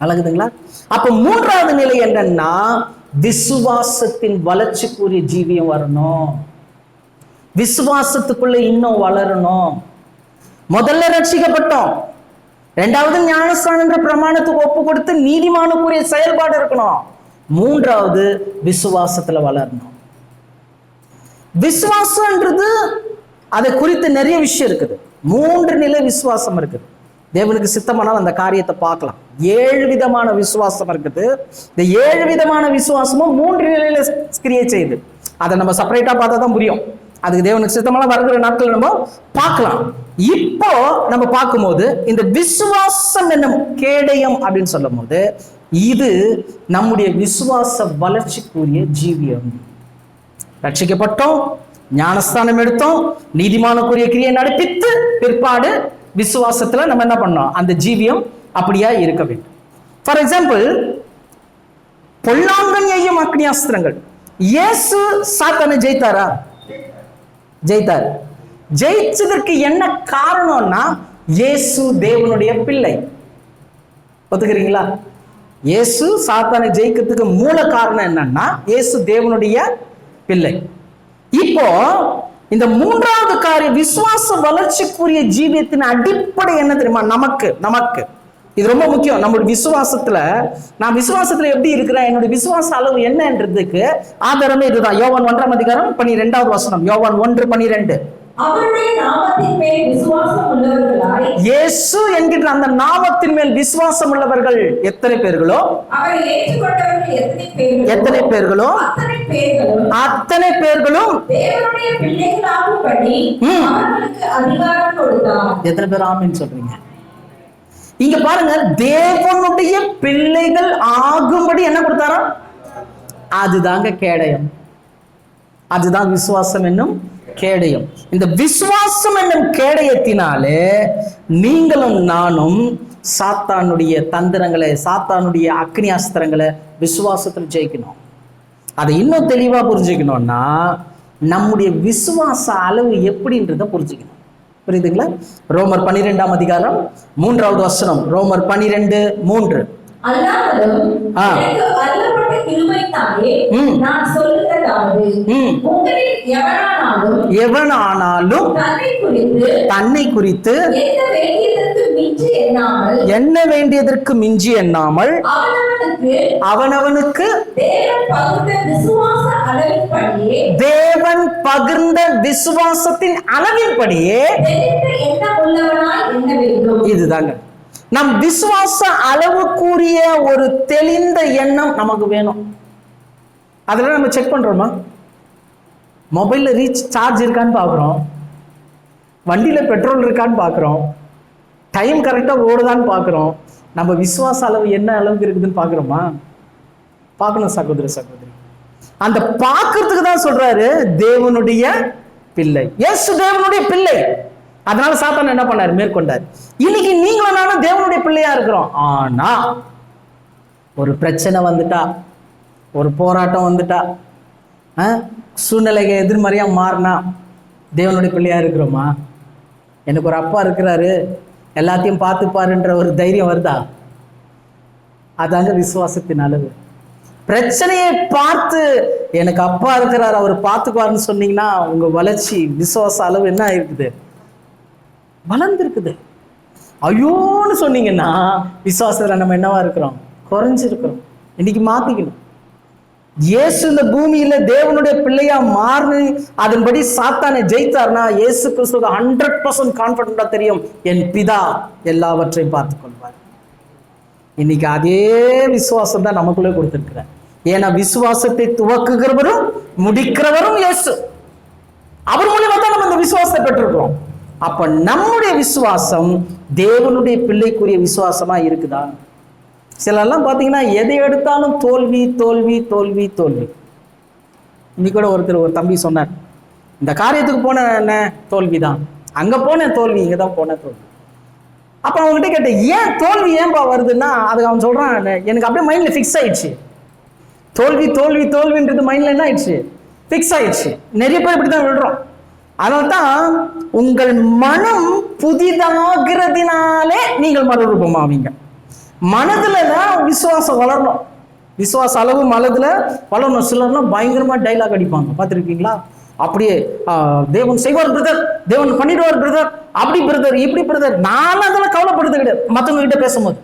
அழகுதுங்களா? அப்ப மூன்றாவது நிலை என்னன்னா, விசுவாசத்தின் வளர்ச்சிக்குரிய ஜீவியம் வரணும். விசுவாசத்துக்குள்ள இன்னும் வளரணும். முதல்ல ரட்சிக்கப்பட்டோம், இரண்டாவது ஞானஸ்தானம் என்ற பிரமாணத்துக்கு ஒப்பு கொடுத்து நீதிமானுக்குரிய செயல்பாடு இருக்கணும், மூன்றாவது விசுவாசத்துல வளரணும். விசுவாசம்ன்றது அதை குறித்து நிறைய விஷயம் இருக்குது. 3 நிலை விசுவாசம் இருக்குது. தேவனுக்கு சித்தமானால் அந்த காரியத்தை பார்க்கலாம். 7 விதமான விசுவாசம் இருக்குது. இந்த 7 விதமான விசுவாசமும் 3 நிலையில கிரியை செய்யுது. அதை நம்ம செப்பரேட்டா பார்த்தா தான் புரியும். அதுக்கு தேவனுக்கு சித்தமான வருகிற நாட்கள் நம்ம பார்க்கலாம். இப்போ நம்ம பார்க்கும்போது இந்த விசுவாசம் என்னும் கேடயம் அப்படின்னு சொல்லும் போது, இது நம்முடைய விசுவாச வளர்ச்சிக்குரிய ஜீவியம். ரட்சிக்கப்பட்டோம், ஞானஸ்தானம் எடுத்தோம், நீதிமானுக்குரிய கிரியை நடப்பித்து பிற்பாடு விசுவாசத்துல நம்ம என்ன பண்ணோம்? அந்த ஜீவியம் அப்படியா இருக்க வேண்டும். ஃபார் எக்ஸாம்பிள், பொல்லாங்கன் எய்யும் அக்னியாஸ்திரங்கள். இயேசு சாத்தானை ஜெயித்தாரா? ஜெயித்தார். ஜெயிச்சதற்கு என்ன காரணம்னா, இயேசு தேவனுடைய பிள்ளை. ஒத்துக்கிறீங்களா? இயேசு சாத்தானை ஜெயிக்கிறதுக்கு மூல காரணம் என்னன்னா, இயேசு தேவனுடைய பிள்ளை. இப்போ இந்த மூன்றாவது காரியம், விசுவாச வளர்ச்சிக்குரிய ஜீவியத்தின் அடிப்படை என்ன தெரியுமா? நமக்கு இது ரொம்ப முக்கியம். நம்முடைய விசுவாசத்துல, நான் விசுவாசத்துல எப்படி இருக்கிறேன், என்னுடைய விசுவாச அளவு என்னன்றதுக்கு ஆதாரமே இதுதான். யோவான் 1:12. யோவான் 1:12. அவருடைய நாமத்தின் மேல் விசுவாசம் உள்ளவர்களாய், இயேசு என்கிற அந்த நாமத்தின் மேல் விசுவாசம் உள்ளவர்கள் எத்தனை பேர்களோ, அவரை ஏற்றுக்கொண்டவர்கள் எத்தனை பேர்களோ அத்தனை பேர்களும் தேவனுடைய பிள்ளைகளாகும்படி அவர்களுக்கு அதிகாரம் கொடுத்தார். எத்தனை பேர் ஆமென் சொல்றீங்க? இங்க பாருங்க, தேவனுடைய பிள்ளைகள் ஆகும்படி என்ன கொடுத்தாரா? அதுதாங்க கேடயம். அதுதான் விசுவாசம் என்னும் கேடயம். இந்த விசுவாசம் என்னும் கேடயத்தினாலே நீங்களும் நானும் சாத்தானுடைய தந்திரங்களை, சாத்தானுடைய அக்னியாஸ்திரங்களை விசுவாசத்தில் ஜெயிக்கணும். அதை இன்னும் தெளிவா புரிஞ்சுக்கணும்னா, நம்முடைய விசுவாச அளவு எப்படின்றத புரிஞ்சுக்கணும். புரியுதுங்களா? ரோமர் 12:3. ரோமர் 12:3. எவனானாலும் தன்னை குறித்து என்ன வேண்டியதற்கு மிஞ்சி எண்ணாமல் அவனவனுக்கு தேவன் பகிர்ந்த விசுவாசத்தின் அளவின்படியே. இதுதாங்க நம் விசுவாச அளவுக்குரிய ஒரு தெளிந்த எண்ணம் நமக்கு வேணும். அதெல்லாம் நம்ம செக் பண்றோமா? மொபைல்ல சார்ஜ் இருக்கான்னு பாக்குறோம், வண்டியில பெட்ரோல் இருக்கான்னு பாக்குறோம், டைம் கரெக்டா ஓடுதான்னு பாக்குறோம். நம்ம விசுவாச அளவு என்ன அளவுக்கு இருக்குதுன்னு பாக்குறோமா? பார்க்கணும் சகோதர சகோதரி. அந்த பார்க்கறதுக்கு தான் சொல்றாரு தேவனுடைய பிள்ளை. இயேசு தேவனுடைய பிள்ளை. அதனால சாத்தான் என்ன பண்ணாரு? மேற்கொண்டார். இன்னைக்கு நீங்களும் நானும் தேவனுடைய பிள்ளையா இருக்கிறோம். ஆனா ஒரு பிரச்சனை வந்துட்டா, ஒரு போராட்டம் வந்துட்டா, சூழ்நிலைக்கு எதிர்மறையா மாறினா தேவனுடைய பிள்ளையா இருக்கிறோமா? எனக்கு ஒரு அப்பா இருக்கிறாரு, எல்லாத்தையும் பார்த்துப்பாருன்ற ஒரு தைரியம் வருதா? அதாங்க விசுவாசத்தின் அளவு. பிரச்சனையை பார்த்து எனக்கு அப்பா இருக்கிறார், அவர் பார்த்துக்குவாருன்னு சொன்னீங்கன்னா உங்க வளர்ச்சி விசுவாச அளவு என்ன இருக்குது? வளர்ந்துருக்குது. ஐயோன்னு சொன்னீங்கன்னா விசுவாசத்துல நம்ம என்னவா இருக்கிறோம்? குறைஞ்சிருக்கிறோம். இன்னைக்கு மாத்திக்கணும். இயேசு இந்த பூமியில தேவனுடைய பிள்ளையா மாறி அதன்படி சாத்தானை ஜெயித்தார்னா இயேசு கிறிஸ்து 100% கான்பிடண்டா தெரியும், என் பிதா எல்லாவற்றையும் பார்த்துக் கொள்வார். இன்னைக்கு அதே விசுவாசம் தான் நமக்குள்ளே கொடுத்திருக்கிறார். ஏன்னா விசுவாசத்தை துவக்குகிறவரும் முடிக்கிறவரும் இயேசு. அவர் மூலியமா தான் நம்ம இந்த விசுவாசத்தை பெற்றிருக்கிறோம். அப்ப நம்முடைய விசுவாசம் தேவனுடைய பிள்ளைக்குரிய விசுவாசமா இருக்குதா? சிலர்லாம் பார்த்தீங்கன்னா எதை எடுத்தாலும் தோல்வி தோல்வி தோல்வி தோல்வி. இன்னைக்கு கூட ஒரு தம்பி சொன்னார், இந்த காரியத்துக்கு போன என்ன தோல்விதான், அங்க போன தோல்வி, இங்க தான் போன தோல்வி. அப்ப அவங்ககிட்ட கேட்டேன், ஏன் தோல்வி ஏன்பா வருதுன்னா அதுக்கு அவன் சொல்றான், எனக்கு அப்படியே மைண்ட்ல ஃபிக்ஸ் ஆயிடுச்சு. தோல்வி தோல்வி தோல்வின்றது மைண்ட்ல என்ன ஆயிடுச்சு? ஃபிக்ஸ் ஆயிடுச்சு. நிறைய பேர் இப்படிதான் விடுறோம். அதனால்தான் உங்கள் மனம் புதிதாகிறதுனாலே நீங்கள் மறுரூபமாவீங்க. மனதுல தான் விசுவாசம் வளரணும். விசுவாச அளவு மனதுல வளரணும். சிலர்லாம் பயங்கரமா டைலாக் அடிப்பாங்க, பார்த்துருக்கீங்களா? அப்படியே தேவன் செய்வார் பிரதர், தேவன் பண்ணிடுவார் பிரதர், அப்படி பிரதர் இப்படி பிரதர். நானும் அதெல்லாம் கவலைப்படுறது கிடையாது. மற்றவங்க கிட்ட பேசும்போது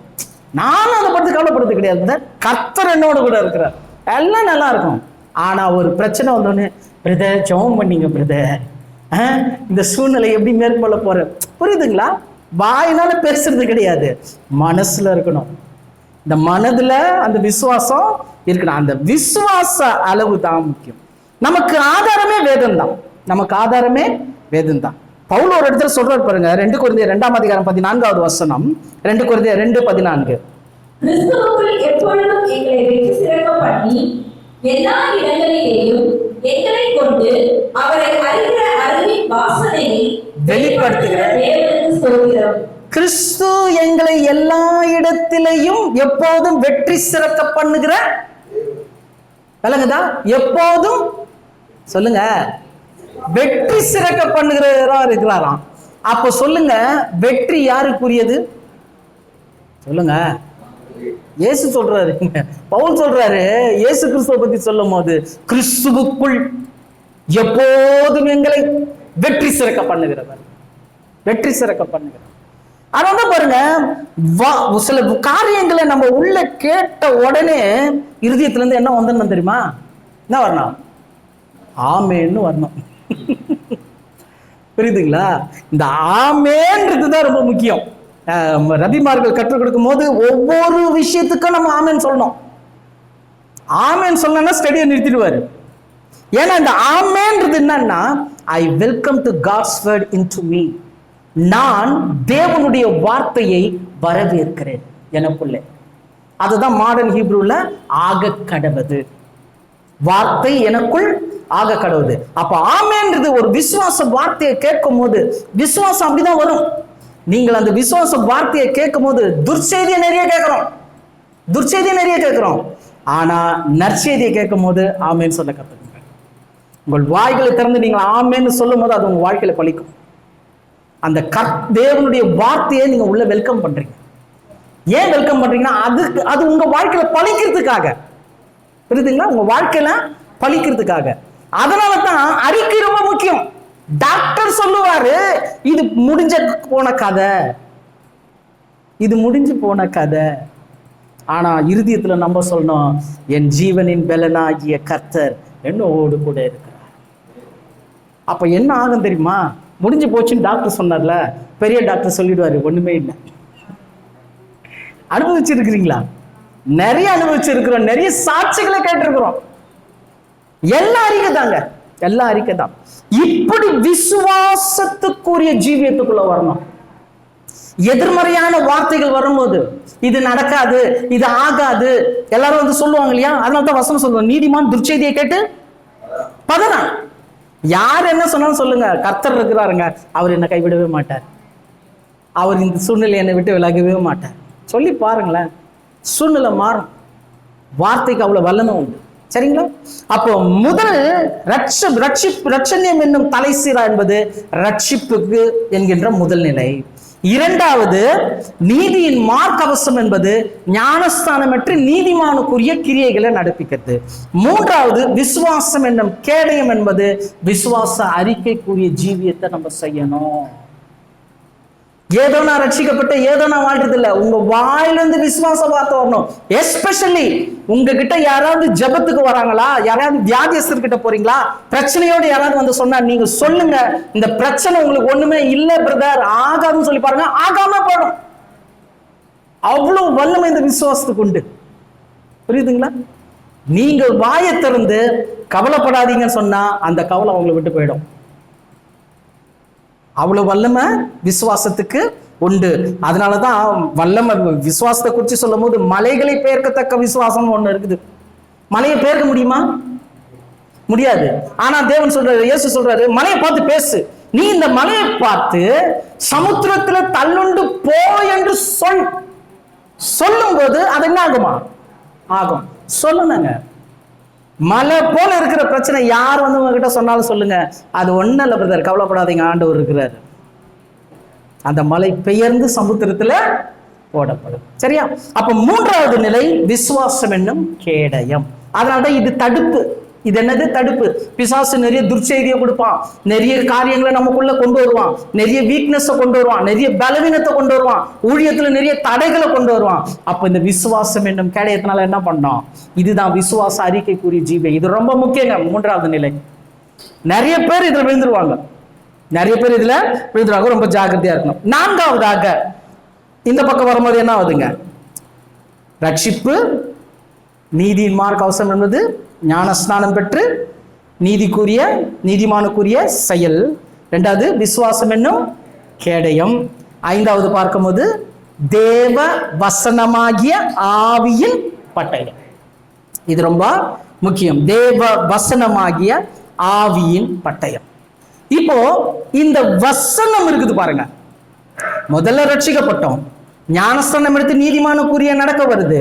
நானும் அதை பற்றி கவலைப்படுறது கிடையாது பிரதர். கர்த்தர் என்னோட கூட இருக்கிறார், எல்லாம் நல்லா இருக்கும். ஆனா ஒரு பிரச்சனை வந்தோடனே பிரதர் ஜெபம் பண்ணீங்க பிரதர், இந்த சூழ்நிலை எப்படி மேற்கொள்ள போற, புரியுதுங்களா? வாயினால பேசுறது கிடையாது, மனசுல இருக்கணும். இந்த மனதுல அந்த விசுவாசம் இருக்கணும். அந்த விசுவாச அளவு தான் முக்கியம். நமக்கு ஆதாரமே வேதம் தான். நமக்கு ஆதாரமே வேதம் தான். பவுல் ஒரு இடத்துல சொல்றாரு பாருங்க, 2 கொரிந்தியர் 2ஆம் அதிகாரம் 14வது வசனம். 2 கொரிந்தியர் 2:14. கிறிஸ்துவுக்குள் எப்பொழுதும் எங்களை வெற்றி சிறக்க பண்ணி எல்லா இடங்களிலேயும் எங்களை கொண்டு அவரை அறிகிற அறிவின் வாசனையை வெளிப்படுத்துகிற தேவனுக்கு ஸ்தோத்திரம். கிறிஸ்து எங்களை எல்லா இடத்திலையும் எப்போதும் வெற்றி சிறக்க பண்ணுகிற, விளங்குதா? எப்போதும் சொல்லுங்க, வெற்றி சிறக்க பண்ணுகிறவரா இருக்கிறாராம். அப்ப சொல்லுங்க, வெற்றி யாருக்குரியது? சொல்லுங்க. இயேசு சொல்றாரு, பவுல் சொல்றாரு, இயேசு கிறிஸ்துவை பத்தி சொல்லும் போது, கிறிஸ்துவுக்குள் எப்போதும் எங்களை வெற்றி சிறக்க பண்ணுகிறவர், வெற்றி சிறக்க பண்ணுகிறவர். அதனால பாருங்க, சில காரியங்களை நம்ம உள்ள கேட்ட உடனே இருதயத்துல இருந்து என்ன வந்துடணும் தெரியுமா? என்ன வரணும்? ஆமேன்னு வரணும். புரியுதுங்களா? இந்த ஆமேன்றதுதான் ரொம்ப முக்கியம். ரபிமார்கள் கற்றுக் கொடுக்கும் போது ஒவ்வொரு விஷயத்துக்கும் நம்ம ஆமேன்னு சொல்லணும். ஆமேன்னு சொல்லணும்னா ஸ்டடியை நிறுத்திடுவாரு. ஏன்னா இந்த ஆமேன்றது என்னன்னா, I welcome to God's Word into me. நான் தேவனுடைய வார்த்தையை வரவேற்கிறேன் எனக்குள்ளே. அதுதான் மாடர்ன் ஹீப்ரூல ஆக கடவது. வார்த்தை எனக்குள் ஆக கடவுது. அப்ப ஆமேன்றது ஒரு விசுவாச வார்த்தையை கேட்கும் போது, விசுவாசம் அப்படிதான் வரும். நீங்கள் அந்த விசுவாச வார்த்தையை கேட்கும் போது துர்ச்செய்தியை நிறைய கேட்கிறோம், துர்ச்செய்தியை நிறைய கேட்கிறோம். ஆனா நற்செய்தியை கேட்கும் போது ஆமேன்னு சொல்ல கத்துக்கங்க. உங்கள் வாய்களை திறந்து நீங்கள் ஆமேன்னு சொல்லும் போது அது உங்க வாழ்க்கையில பலிக்கும். அந்த தேவனுடைய வார்த்தையை நீங்க உள்ள வெல்கம் பண்றீங்க. ஏன் வெல்கம் பண்றீங்கன்னா, அது உங்க வாழ்க்கையில பலிக்கிறதுக்காக. புரியுதுங்களா? உங்க வாழ்க்கையில பலிக்கிறதுக்காக. அதனாலதான் அறிக்கை ரொம்ப முக்கியம். டாக்டர் சொல்லுவாரு, இது முடிஞ்ச போன கதை, இது முடிஞ்சு போன கதை. ஆனா இருதயத்துல நம்ம சொல்லணும், என் ஜீவனின் பலனாகிய கர்த்தர் என்னோடு கூட இருக்கிறார். அப்ப என்ன ஆகும் தெரியுமா? முடிஞ்சு போச்சுன்னு டாக்டர் சொன்னார்ல, பெரிய டாக்டர் சொல்லிடுவாரு ஒண்ணுமே இல்லை. அனுபவிச்சிருக்கிறீங்களா? நிறைய அனுபவிச்சிருக்கிறோம், நிறைய சாட்சிகளை கேட்டிருக்கிறோம். எல்லா அறிக்கை தாங்க, எல்லா அறிக்கை தான். இப்படி விசுவாசத்துக்குரிய ஜீவியத்துக்குள்ள வரணும். எதிர்மறையான வார்த்தைகள் வரும்போது, இது நடக்காது, இது ஆகாது, எல்லாரும் வந்து சொல்லுவாங்க இல்லையா? அதனாலதான் வசனம் சொல்லுவோம், நீதிமான் துர்ச்செய்தியை கேட்டு பதறான். யார் என்ன சொன்னாலும் சொல்லுங்க, கர்த்தர் இருக்கிறாருங்க, அவர் என்னை கைவிடவே மாட்டார், அவர் இந்த சூழ்நிலை என்னை விட்டு விலகவே மாட்டார். சொல்லி பாருங்களேன், சூழ்நிலை மாறும். வார்த்தைக்கு அவ்வளவு வல்லமை உண்டு. சரிங்களா? அப்போ முதல் ரட்சண்யம் என்னும் தலைசீரா என்பது ரட்சிப்புக்கு என்கின்ற முதல் நிலை. இரண்டாவது நீதியின் மார்க்கவசம் என்பது ஞானஸ்தானமற்ற நீதிமானுக்குரிய கிரியைகளை நடப்பிக்கிறது. மூன்றாவது விசுவாசம் என்னும் கேடயம் என்பது விசுவாச அறிக்கைக்குரிய ஜீவியத்தை நம்ம செய்யணும். ஏதோ நான் ரட்சிக்கப்பட்ட ஏதோ நான் வாழ்றது இல்லை, உங்க வாயிலிருந்து விசுவாச வார்த்தை வரணும். எஸ்பெஷலி உங்ககிட்ட யாராவது ஜெபத்துக்கு வராங்களா, யாராவது வியாதியஸ்தர்கிட்ட போறீங்களா, பிரச்சனையோடு யாராவது வந்து சொன்னா நீங்க சொல்லுங்க, இந்த பிரச்சனை உங்களுக்கு ஒண்ணுமே இல்லை பிரதர், ஆகாதுன்னு சொல்லி பாருங்க, ஆகாம போடும். அவ்வளவு வல்லமை இந்த விசுவாசத்துக்கு உண்டு. புரியுதுங்களா? நீங்க வாயை திறந்து கவலைப்படாதீங்கன்னு சொன்னா அந்த கவலை அவங்களை விட்டு போயிடும். அவ்வளவு வல்லமை விசுவாசத்துக்கு உண்டு. அதனாலதான் வல்லமை விசுவாசத்தை குறித்து சொல்லும் போது மலைகளை பெயர்க்கத்தக்க விசுவாசம் ஒண்ணு இருக்குது. மலையை பெயர்க்க முடியுமா? முடியாது. ஆனா தேவன் சொல்றாரு, இயேசு சொல்றாரு, மலையை பார்த்து பேசு, நீ இந்த மலையை பார்த்து சமுத்திரத்துல தள்ளுண்டு போ என்று சொல்லும் போது அது என்ன ஆகுமா? ஆகும். சொல்லுங்க. மலை போல இருக்கிற பிரச்சனை யார் வந்து உங்ககிட்ட சொன்னாலும் சொல்லுங்க, அது ஒண்ணும் இல்லை பிரதர், கவலைப்படாதீங்க, ஆண்டவர் இருக்கிறார். அந்த மலை பெயர்ந்து சமுத்திரத்துல போடப்படும். சரியா? அப்ப மூன்றாவது நிலை விசுவாசம் என்னும் கேடயம். அதனாலதான் இது தடுப்பு. இது என்னது? தடுப்பு. பிசாசு நிறைய துர்ச்செய்தியை கொடுப்பான், நிறைய காரியங்களை நமக்குள்ள கொண்டு வருவான், நிறைய வீக்னஸை கொண்டு வருவான், நிறைய பலவீனத்தை கொண்டு வருவான், ஊழியத்துல நிறைய தடைகளை கொண்டு வருவான். அப்ப இந்த விசுவாசம் என்னும் கேடயத்தினால என்ன பண்ணோம்? இதுதான் விசுவாச அறிக்கைக்குரிய ஜீவியம். இது ரொம்ப முக்கியங்க. மூன்றாவது நிலை. நிறைய பேர் இதுல விழுந்துருவாங்க, ரொம்ப ஜாக்கிரதையா இருக்கணும். நான்காவதாக இந்த பக்கம் வரும்போது என்ன ஆகுதுங்க? ரட்சிப்பு, நீதியின் மார்க்க அவசரம் என்பது ஞானஸ்நானம் பெற்று நீதிமானுக்குரிய செயல். இரண்டாவது விசுவாசம் என்னும் கேடயம். ஐந்தாவது பார்க்கும்போது தேவ வசனமாகிய ஆவியின் பட்டயம். இது ரொம்ப முக்கியம். தேவ வசனமாகிய ஆவியின் பட்டயம். இப்போ இந்த வசனம் இருக்குது பாருங்க. முதல்ல ரட்சிக்கப்பட்டோம், ஞானஸ்தானம் எடுத்து நீதிமானுக்குரிய நடக்க வருது.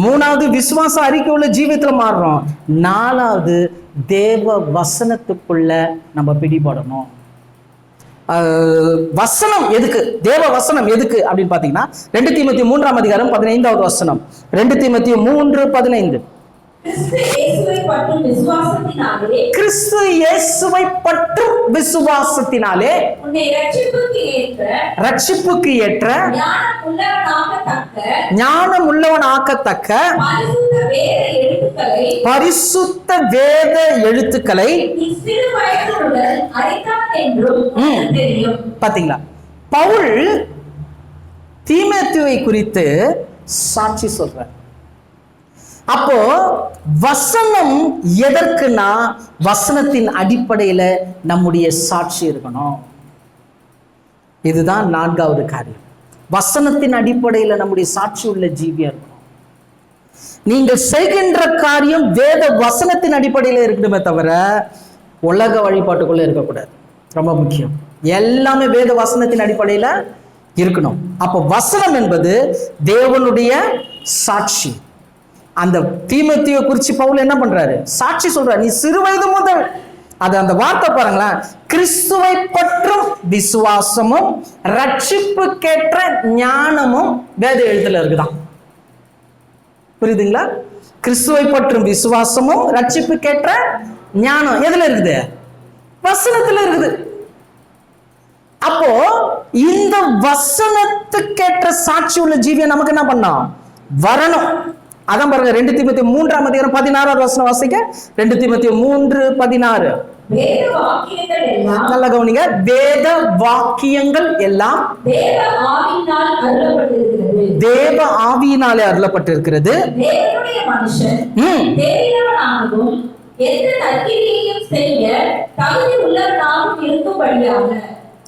மூணாவது விசுவாச அறிக்கை உள்ள ஜீவியத்துல மாறுறோம். நாலாவது தேவ வசனத்துக்குள்ள நம்ம பிடிபடணும். வசனம் எதுக்கு? தேவ வசனம் எதுக்கு அப்படின்னு பாத்தீங்கன்னா 2 தீமோத்தேயு 3ஆம் அதிகாரம் 15வது வசனம். 2 தீமோத்தேயு 3:15. கிறிஸ்து இயேசுவை பற்றும் விசுவாசத்தினாலே ரட்சிப்புக்கு ஏற்ற ஞானம் உள்ளவனாகத்தக்க பரிசுத்த வேத எழுத்துக்களை பாத்தீங்களா? பவுல் தீமோத்தேயுவை குறித்து சாட்சி சொல்றார். அப்போ வசனம் எதற்குனா வசனத்தின் அடிப்படையில நம்முடைய சாட்சி இருக்கணும். இதுதான் நான்காவது காரியம். வசனத்தின் அடிப்படையில நம்முடைய சாட்சி உள்ள ஜீவியம் இருக்கணும். நீங்கள் செய்கின்ற காரியம் வேத வசனத்தின் அடிப்படையில இருக்கணுமே தவிர உலக வழிபாட்டுக்குள்ள இருக்கக்கூடாது. ரொம்ப முக்கியம். எல்லாமே வேத வசனத்தின் அடிப்படையில இருக்கணும். அப்போ வசனம் என்பது தேவனுடைய சாட்சி. அந்த தீமோத்தேயுவை குறித்து பவுல் என்ன பண்றாரு? சாட்சி சொல்றாரு. நீ சிறு வயது முதல், அது அந்த வார்த்தை பாருங்களேன், கிறிஸ்துவை பற்றும் விசுவாசமும் ரட்சிப்புக்கேற்ற ஞானமும் வேத எழுத்துல இருக்குதான். புரியுதுங்களா? கிறிஸ்துவை பற்றும் விசுவாசமும் ரட்சிப்புக்கேற்ற ஞானம் எதுல இருக்குது? வசனத்துல இருக்குது. அப்போ இந்த வசனத்துக்கேற்ற சாட்சி உள்ள ஜீவியம் நமக்கு என்ன பண்ணோம்? வரணும். அதான் பாருங்க 2 தீமோத்தேயு 3ஆம் அதிகாரம் 16வது வசனம் வாசிக்க. 2 தீமோத்தேயு 3:16. நல்ல கவனிங்க. வேத வாக்கியங்கள் எல்லாம் தேவ ஆவியினாலே அருளப்பட்டிருக்கிறது.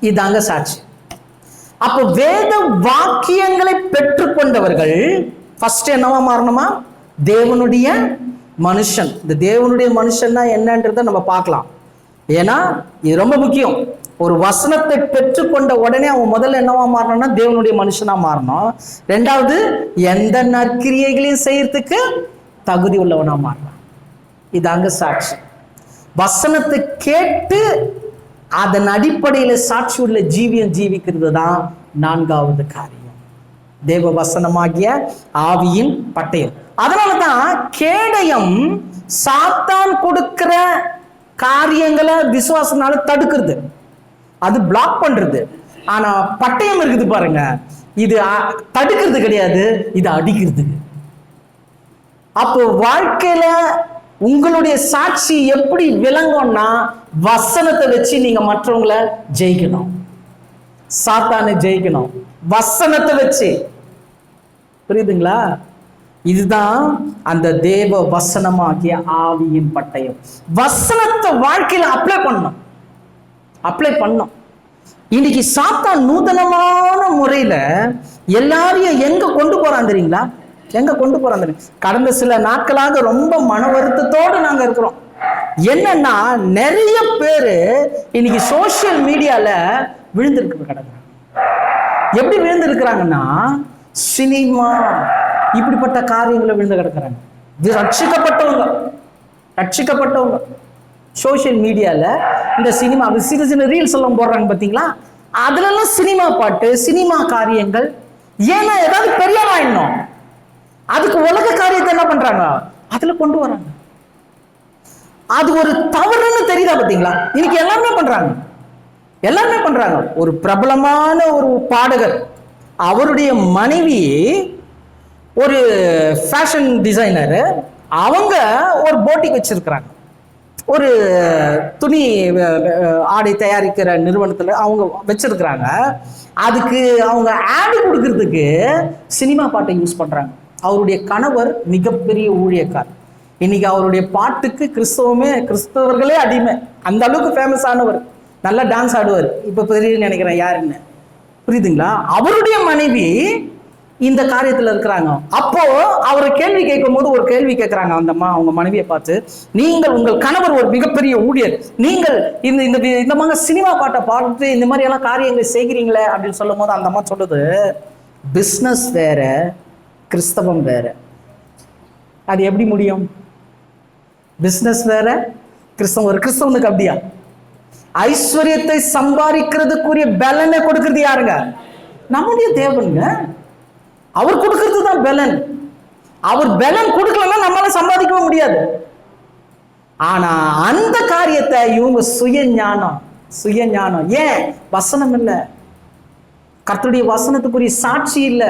இதாங்க சாட்சி. அப்போ வேத வாக்கியங்களை பெற்றுக்கொண்டவர்கள் ஃபர்ஸ்ட் என்னவா மாறணுமா? தேவனுடைய மனுஷன். இந்த தேவனுடைய மனுஷன்னா என்னன்றதை நம்ம பார்க்கலாம். ஏன்னா இது ரொம்ப முக்கியம். ஒரு வசனத்தை பெற்றுக்கொண்ட உடனே அவன் முதல்ல என்னவா மாறணும்னா தேவனுடைய மனுஷனா மாறணும். ரெண்டாவது எந்த நற்கிரியைகளையும் செய்யறதுக்கு தகுதி உள்ளவனா மாறணும். இதாங்க சாட்சி. வசனத்தை கேட்டு அதன் அடிப்படையில சாட்சி உள்ள ஜீவியம் ஜீவிக்கிறது தான் நான்காவது காரியம், தேவ வசனமாகிய ஆவியின் பட்டயம். அதனாலதான் கேடயம் சாத்தான் கொடுக்கிற காரியங்களை விசுவாசனால தடுக்கிறது, அது பிளாக் பண்றது. ஆனா பட்டயம் இருக்குது பாருங்க, இது தடுக்கிறது கிடையாது, இது அடிக்கிறது. அப்போ வாழ்க்கையில உங்களுடைய சாட்சி எப்படி விளங்கும்னா, வசனத்தை வச்சு நீங்க மற்றவங்களை ஜெயிக்கணும், சாத்தானை ஜெயிக்கணும் வசனத்தை வச்சு. புரியுதுங்களா? இதுதான் அந்த தேவ வசனமாகிய ஆவியின் பட்டயம். வசனத்தை வாழ்க்கையில அப்ளை பண்ணணும். இன்னைக்கு சாத்தான் நூதனமான முறையில எல்லாரையும் எங்க கொண்டு போறான் தெரியுங்களா? கடந்த சில நாட்களாக ரொம்ப மன வருத்தத்தோடு நாங்க இருக்கிறோம். என்னன்னா, நிறைய பேரு இன்னைக்கு சோசியல் மீடியால கிடக்குறாங்க. எப்படி விழுந்திருக்கிறாங்கன்னா, சினிமா இப்படிப்பட்ட காரியங்களை விழுந்து கிடக்குறாங்க. ரட்சிக்கப்பட்டவங்க சோசியல் மீடியால இந்த சினிமா சின்ன சின்ன ரீல்ஸ் எல்லாம் போடுறாங்க பாத்தீங்களா? அதுல எல்லாம் சினிமா பாட்டு, சினிமா காரியங்கள். ஏன்னா ஏதாவது பெரிய வாயிடணும், அதுக்கு உலக காரியத்தை என்ன பண்றாங்க, அதுல கொண்டு வராங்க. அது ஒரு தவறுன்னு தெரியுதா பாத்தீங்களா? இன்னைக்கு எல்லாருமே பண்றாங்க. ஒரு பிரபலமான ஒரு பாடகர், அவருடைய மனைவி ஒரு ஃபேஷன் டிசைனர், அவங்க ஒரு போட்டிக் வச்சிருக்கிறாங்க. ஒரு துணி ஆடை தயாரிக்கிற நிறுவனத்துல அவங்க வச்சிருக்கிறாங்க. அதுக்கு அவங்க ஆடு கொடுக்கறதுக்கு சினிமா பாட்டை யூஸ் பண்றாங்க. அவருடைய கணவர் மிகப்பெரிய ஊழியக்கார். இன்னைக்கு அவருடைய பாட்டுக்கு கிறிஸ்தவர்களே அடிமை. அந்த அளவுக்கு ஃபேமஸ் ஆனவர், நல்லா டான்ஸ் ஆடுவார். இப்ப தெரியுதுன்னு நினைக்கிறேன் யாருன்னு. புரியுதுங்களா? அவருடைய மனைவி இந்த காரியத்துல இருக்கிறாங்க. அப்போ அவரை கேள்வி கேட்கும் போது ஒரு கேள்வி கேட்கிறாங்க அந்த அம்மா அவங்க மனைவியை பார்த்து, உங்கள் கணவர் ஒரு மிகப்பெரிய ஊழியர், நீங்கள் இந்த மாதிரி சினிமா பாட்டை பாட்டு இந்த மாதிரி எல்லாம் காரியங்களை செய்கிறீங்களே அப்படின்னு சொல்லும் போது அந்த அம்மா சொல்லுது, பிஸ்னஸ் வேற, கிறிஸ்தவம் வேற. அது எப்படி முடியும்? பிஸ்னஸ் வேற, கிறிஸ்தவம். ஒரு கிறிஸ்தவனுக்கு அப்படியா? ஐஸ்வர்யத்தை சம்பாதிக்கிறதுக்குரிய பலனை கொடுக்கறது யாருங்க? நம்முடைய தேவனுங்க. அவர் கொடுக்கறது தான் பலன். அவர் பலன் கொடுக்கலன்னா நம்மளால சம்பாதிக்கவே முடியாது. ஆனா அந்த காரியத்தை இவங்க சுயஞானம். ஏன்? வசனம் இல்ல, கர்த்தருடைய வசனத்துக்குரிய சாட்சி இல்ல.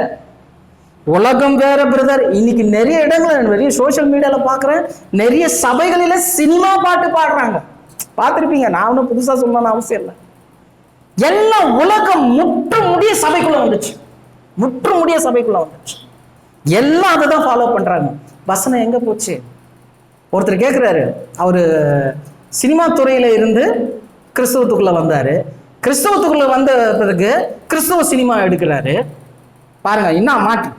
உலகம் வேற பிரதர். இன்னைக்கு நிறைய இடங்கள்ல, நிறைய சோசியல் மீடியால பாக்குறேன், நிறைய சபைகளில சினிமா பாட்டு பாடுறாங்க. பார்த்திருப்பீங்க, நான் ஒன்னும் புதுசா சொல்லணும்னு அவசியம் இல்லை. எல்லாம் உலகம் முற்று முடிய சபைக்குள்ள வந்துச்சு. எல்லாம் அதை தான் ஃபாலோ பண்றாங்க. வசனம் எங்க போச்சு? ஒருத்தர் கேட்கிறாரு, அவரு சினிமா துறையில இருந்து கிறிஸ்தவத்துக்குள்ள வந்தாரு. கிறிஸ்தவத்துக்குள்ள வந்த பிறகு கிறிஸ்தவ சினிமா எடுக்கிறாரு. பாருங்க என்ன மாட்டு,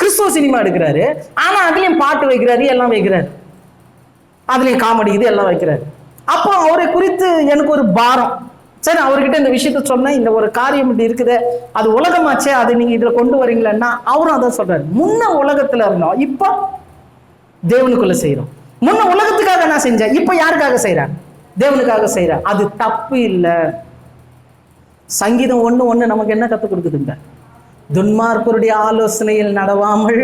கிறிஸ்தவ சினிமா எடுக்கிறாரு. ஆனா அதுலயும் பாட்டு வைக்கிறாரு, எல்லாம் வைக்கிறாரு, அதுலயும் காமெடி இது எல்லாம் வைக்கிறாரு. அப்போ அவரை குறித்து எனக்கு ஒரு பாரம். சரி, அவர்கிட்ட இந்த விஷயத்த சொன்னேன், இந்த ஒரு காரியம் இப்படி இருக்குது, அது உலகமாச்சே, அதை நீங்க இதுல கொண்டு வரீங்களன்னா, அவரும் அதான் சொல்றாரு. முன்ன உலகத்துல இருந்தோம், இப்ப தேவனுக்குள்ள செய்யறோம். முன்ன உலகத்துக்காக நான் செஞ்சேன், இப்ப யாருக்காக செய்யறேன்? தேவனுக்காக செய்யறேன். அது தப்பு இல்லை. சங்கீதம் 1:1 நமக்கு என்ன கத்துக் கொடுக்குதுங்க? துன்மார்க்கருடைய ஆலோசனையில் நடவாமல்,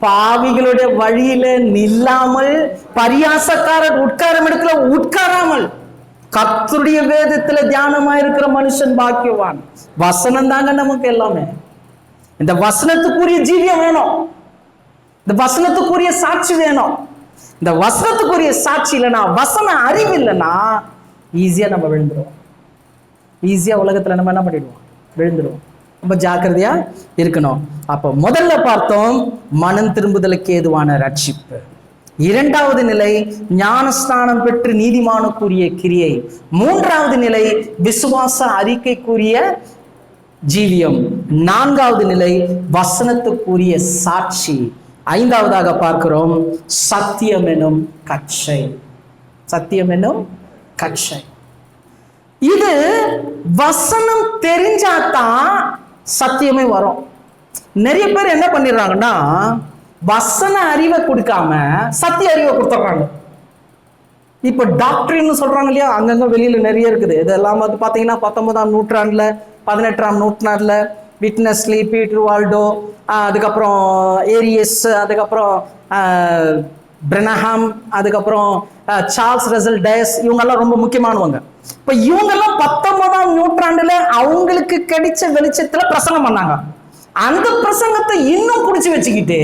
பாவிகளுடைய வழியில நில்லாமல், பரியாசக்காரர் உட்காரம் இடத்துல உட்காராமல், கர்த்தருடைய வேதத்துல தியானமா இருக்கிற மனுஷன் பாக்கியவான். வசனம் தாங்க நமக்கு எல்லாமே. இந்த வசனத்துக்குரிய ஜீவியம் வேணும், இந்த வசனத்துக்குரிய சாட்சி வேணும். இந்த வசனத்துக்குரிய சாட்சி இல்லைன்னா, வசன அறிவு இல்லைன்னா, ஈஸியா நம்ம விழுந்துருவோம். ஈஸியா உலகத்துல நம்ம என்ன பண்ணிடுவோம்? விழுந்துருவோம். ரொம்ப ஜாக்கிரதையா இருக்கணும். அப்ப முதல்ல பார்த்தோம் மனம் திரும்புதலுக்கு ஏதுவான ரட்சிப்பு. இரண்டாவது நிலை ஞானஸ்நானம் பெற்று நீதிமானுக்குரிய கிரியை. மூன்றாவது நிலை விசுவாச அறிக்கைக்குரிய ஜீவியம். நான்காவது நிலை வசனத்துக்குரிய சாட்சி. ஐந்தாவதாக பார்க்கிறோம் சத்தியம் எனும் கச்சை. சத்தியம் எனும் கச்சை. இது வசனம் தெரிஞ்சாதான் சத்தியமே வரும். நிறைய பேர் என்ன பண்ணிடுறாங்கன்னா, வசன அறிவை கொடுக்காம சத்திய அறிவை கொடுத்துட்றாங்க. இப்போ டாக்டரின்னு சொல்றாங்க இல்லையா, அங்கங்க வெளியில நிறைய இருக்குது. இதெல்லாம் வந்து பாத்தீங்கன்னா 19ஆம் நூற்றாண்டுல 18ஆம் நூற்றாண்டுல விட்னஸ்லி, பீட்டர் வால்டோ, அதுக்கப்புறம் ஏரியஸ், அதுக்கப்புறம் பிரெனஹாம், அதுக்கப்புறம் சார்ல்ஸ் ரசல் டயஸ், இவங்கெல்லாம் ரொம்ப முக்கியமானவங்க. இப்ப இவங்கெல்லாம் 19ஆம் நூற்றாண்டுல அவங்களுக்கு கிடைச்ச வெளிச்சத்துல பிரசங்கம் பண்ணாங்க. அந்த பிரசங்கத்தை இன்னும் புடிச்சு வச்சுக்கிட்டு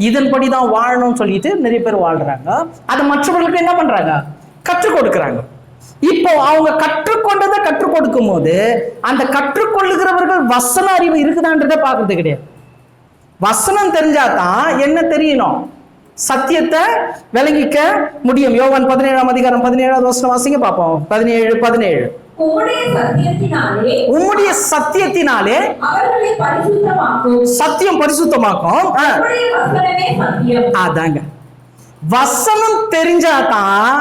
இதன்படிதான் வாழணும்னு சொல்லிட்டு நிறைய பேர் வாழ்றாங்க. அதை மற்றவர்களுக்கு என்ன பண்றாங்க, கற்றுக் கொடுக்குறாங்க. இப்போ அவங்க கற்றுக்கொண்டதை கற்றுக் கொடுக்கும் போது அந்த கற்றுக்கொள்ளுகிறவர்கள் வசன அறிவு இருக்குதான்றதை பார்க்கறது கிடையாது. வசனம் தெரிஞ்சாதான் என்ன தெரியணும், சத்தியத்தை விளங்கிக்க முடியும். யோவான் 17ஆம் அதிகாரம் 17வது வசனம் வாசிங்க பார்ப்போம். 17 உம்முடைய சத்தியத்தினாலே அவர்களை பரிசுத்தமாக்கும். சத்தியம் பரிசுத்தமாக்கும். அதாங்க, வசனம் தெரிஞ்சாதான்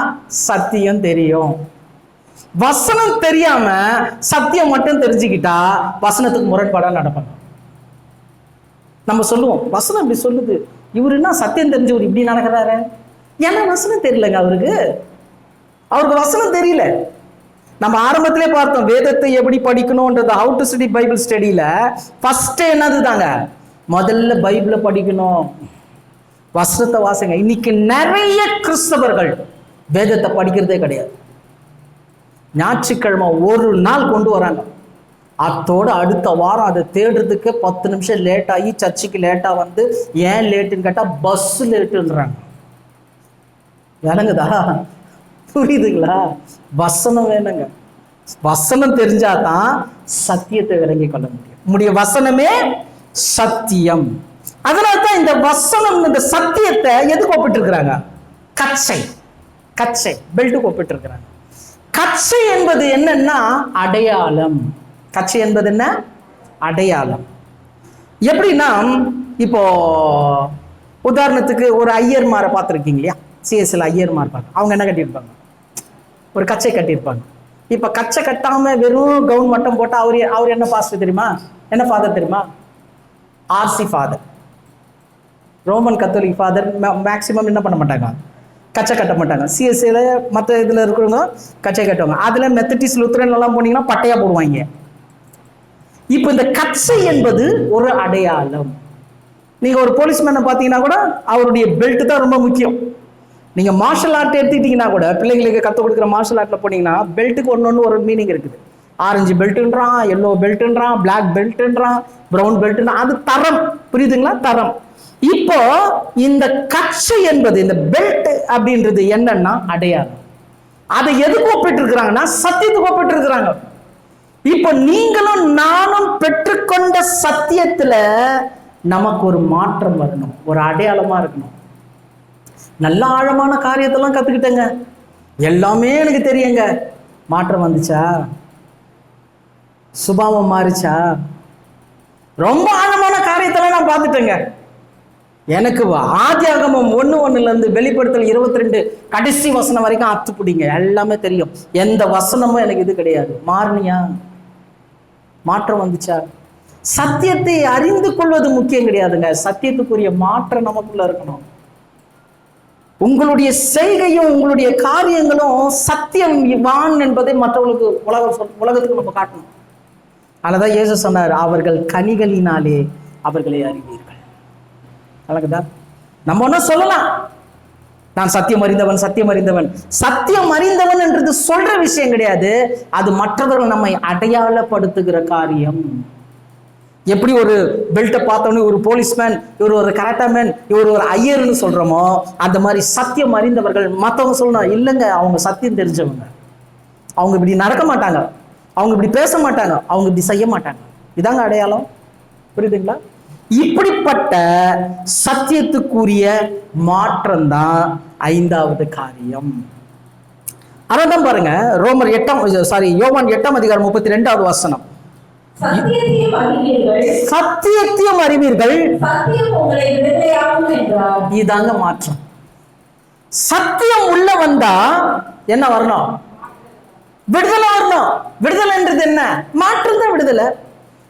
சத்தியம் தெரியும். வசனம் தெரியாம சத்தியம் மட்டும் தெரிஞ்சுக்கிட்டா வசனத்துக்கு முரண்பாடா நடப்பாங்க. நம்ம சொல்லுவோம் வசனம் இப்படி சொல்லுது, இவரு என்ன சத்தியம் தெரிஞ்சவர் இப்படி நடக்கிறாரு, ஏன்னா வசனம் தெரியலங்க அவருக்கு வசனம் தெரியல. நம்ம ஆரம்பத்திலே பார்த்தோம் வேதத்தை எப்படி படிக்கணும்ன்றது, ஹவு டு ஸ்டடி பைபிள் ஸ்டடியில ஃபர்ஸ்ட் என்னது தாங்க, முதல்ல பைபிளை படிக்கணும், வசனத்தை வாசிங்க. இன்னைக்கு நிறைய கிறிஸ்தவர்கள் வேதத்தை படிக்கிறதே கிடையாது. ஞாயிற்றுக்கிழமை ஒரு நாள் கொண்டு வராங்க, அத்தோட அடுத்த வாரம் அதை தேடுறதுக்கு 10 நிமிஷம் லேட் ஆகி சர்ச்சுக்கு லேட்டா வந்து, ஏன் லேட்டுன்னு கேட்டா பஸ் லேட்டுன்றாங்க. விளங்குதா, புரியுதுங்களா? வசனம் வேணுங்க. வசனம் தெரிஞ்சாதான் சத்தியத்தை விளங்கி கொள்ள முடியும். உம்முடைய வசனமே சத்தியம். அதனால்தான் இந்த வசனம், இந்த சத்தியத்தை எதுக்கு ஒப்பிட்டு இருக்கிறாங்க, கச்சை பெல்ட்டுக்கு ஒப்பிட்டு இருக்கிறாங்க. கச்சை என்பது என்னன்னா அடையாளம். கச்சை என்பது என்ன, அடையாளம். எப்படின்னா இப்போ உதாரணத்துக்கு ஒரு ஐயர்மாரை பார்த்துருக்கீங்க இல்லையா, சிஎஸ்ல ஐயர்மார் பார்க்க, அவங்க என்ன கட்டியிருப்பாங்க, ஒரு கச்சை கட்டியிருப்பாங்க. இப்ப கச்சை கட்டாம வெறும் கவுன் மட்டும் போட்டா அவர் என்ன பாஸ்டர் தெரியுமா, என்ன ஃபாதர் தெரியுமா, RC father. Roman Catholic father maximum என்ன பண்ண மாட்டாங்க, கச்சை கட்ட மாட்டாங்க. சிஎஸ்சில மற்ற இதுல இருக்கிறவங்க கச்சை கட்டுவாங்க. அதுல மெத்தடிஸ்ட் லுத்தரன் எல்லாம் போனீங்கன்னா பட்டையா போடுவாங்க. இப்ப இந்த கச்சை என்பது ஒரு அடையாளம். நீங்க ஒரு போலீஸ்மேனை பார்த்தீங்கன்னா கூட அவருடைய பெல்ட் தான் ரொம்ப முக்கியம். நீங்க மார்ஷல் ஆர்ட் எடுத்துக்கிட்டீங்கன்னா கூட, பிள்ளைங்களுக்கு கற்றுக் கொடுக்குற மார்ஷல் ஆர்ட்ல போனீங்கன்னா பெல்ட்டுக்கு ஒன்று ஒரு மீனிங் இருக்குது. ஆரஞ்சு பெல்ட்ன்றான், எல்லோ பெல்ட்ன்றான், பிளாக் பெல்ட்ன்றான், ப்ரௌன் பெல்ட்ன்றான். அது தரம், புரியுதுங்களா, தரம். இப்போ இந்த கச்சை என்பது, இந்த பெல்ட் அப்படின்றது என்னன்னா அடையாளம். அதை எதுக்கு ஒப்பிட்டு இருக்கிறாங்கன்னா சத்தியத்துக்கு ஒப்பிட்டு இருக்கிறாங்க. இப்போ நீங்களும் நானும் பெற்றுக்கொண்ட சத்தியத்துல நமக்கு ஒரு மாற்றம் வரணும், ஒரு அடையாளமா இருக்கணும். நல்ல ஆழமான காரியத்தெல்லாம் கத்துக்கிட்டேங்க, எல்லாமே எனக்கு தெரியுங்க, மாற்றம் வந்துச்சா, சுபாவம் மாறிச்சா? ரொம்ப ஆழமான காரியத்தெல்லாம் நான் பார்த்துட்டேங்க. எனக்கு ஆதியாகமம் 1:1 வெளிப்படுத்தல் 22 கடைசி வசனம் வரைக்கும் அத்துப்பிடிங்க, எல்லாமே தெரியும். எந்த வசனமும் எனக்கு இது கிடையாது. மாறினியா, மாற்றம் வந்துச்சா? சத்தியத்தை அறிந்து கொள்வது முக்கியம் கிடையாதுங்க, சத்தியத்துக்குரிய மாற்றம் நமக்குள்ள இருக்கணும். உங்களுடைய செய்கையும் உங்களுடைய காரியங்களும் சத்தியம் வான் என்பதை மற்றவர்களுக்கு உலகத்துக்கு நம்ம காட்டணும். அதனாலதான் இயேசு சொன்னார், அவர்கள் கனிகளினாலே அவர்களை அறிவீர்கள். அழகுதா? நம்ம ஒன்னும் சொல்லலாம், நான் சத்தியம் அறிந்தவன், சத்தியம் அறிந்தவன். சத்தியம் அறிந்தவன் என்றது சொல்ற விஷயம் கிடையாது, அது மற்றவர்கள் நம்மை அடையாளப்படுத்துகிற காரியம். எப்படி ஒரு பெல்ட்டை பார்த்தோன்னே ஒரு போலீஸ்மேன், இவர் ஒரு கராட்டாமேன், இவர் ஒரு ஐயர்னு சொல்றோமோ, அந்த மாதிரி சத்தியம் அறிந்தவர்கள் மற்றவங்க சொல்லணும், இல்லைங்க அவங்க சத்தியம் தெரிஞ்சவங்க, அவங்க இப்படி நடக்க மாட்டாங்க, அவங்க இப்படி பேச மாட்டாங்க, அவங்க இப்படி செய்ய மாட்டாங்க. இதாங்க அடையாளம். புரியுதுங்களா? இப்படிப்பட்ட சத்தியத்துக்குரிய மாற்றம் தான் 5வது காரியம். அதான் பாருங்க, யோவான் 8ஆம் அதிகாரம் 32வது வசனம். சத்தியத்தையும் அறிவீர்கள், இதாங்க மாற்றம். சத்தியம் உள்ள வந்தா என்ன வரணும், விடுதலை வரணும். விடுதலைன்றது என்ன, மாற்றம் தான் விடுதலை.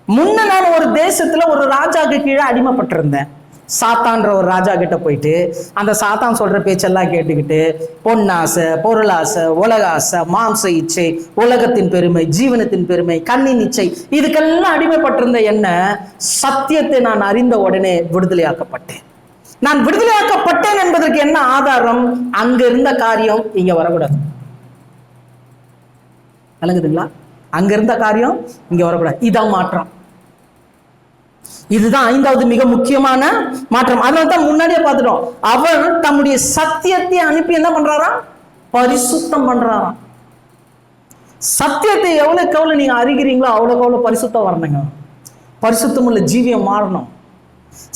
முன்ன நான் ஒரு தேசத்துல ஒரு ராஜாக்கு கீழே அடிமைப்பட்டிருந்தேன். சாத்தான்ற ஒரு ராஜா கிட்ட போயிட்டு அந்த சாத்தான் சொல்ற பேச்செல்லாம் கேட்டுக்கிட்டு பொன்னாசை, பொருளாசை, உலக ஆசை, மாம்ச இச்சை, உலகத்தின் பெருமை, ஜீவனத்தின் பெருமை, கண்ணின் இச்சை, இதுக்கெல்லாம் அடிமைப்பட்டிருந்த என்ன சத்தியத்தை நான் அறிந்த உடனே விடுதலையாக்கப்பட்டேன். நான் விடுதலையாக்கப்பட்டேன் என்பதற்கு என்ன ஆதாரம்? அங்க இருந்த காரியம் இங்க வரக்கூடாது. விளங்குதுங்களா? அங்க இருந்த காரியம் இங்க வரக்கூடாது. இதான் மாற்றம். இதுதான் 5வது மிக முக்கியமான மாற்றம். அதனால தான் முன்னாடியே பார்த்துட்டோம். அவர் தம்முடைய சத்தியத்தை அனுப்பி என்ன பண்றாராம்? பரிசுத்தம் பண்றாராம். சத்தியத்தை எவ்வளவுக்கு எவ்வளவு நீங்க அறிகிறீங்களோ அவ்வளவுக்கு அவ்வளவு பரிசுத்தம் வரணுங்க. பரிசுத்தம் உள்ள ஜீவியம் மாறணும்.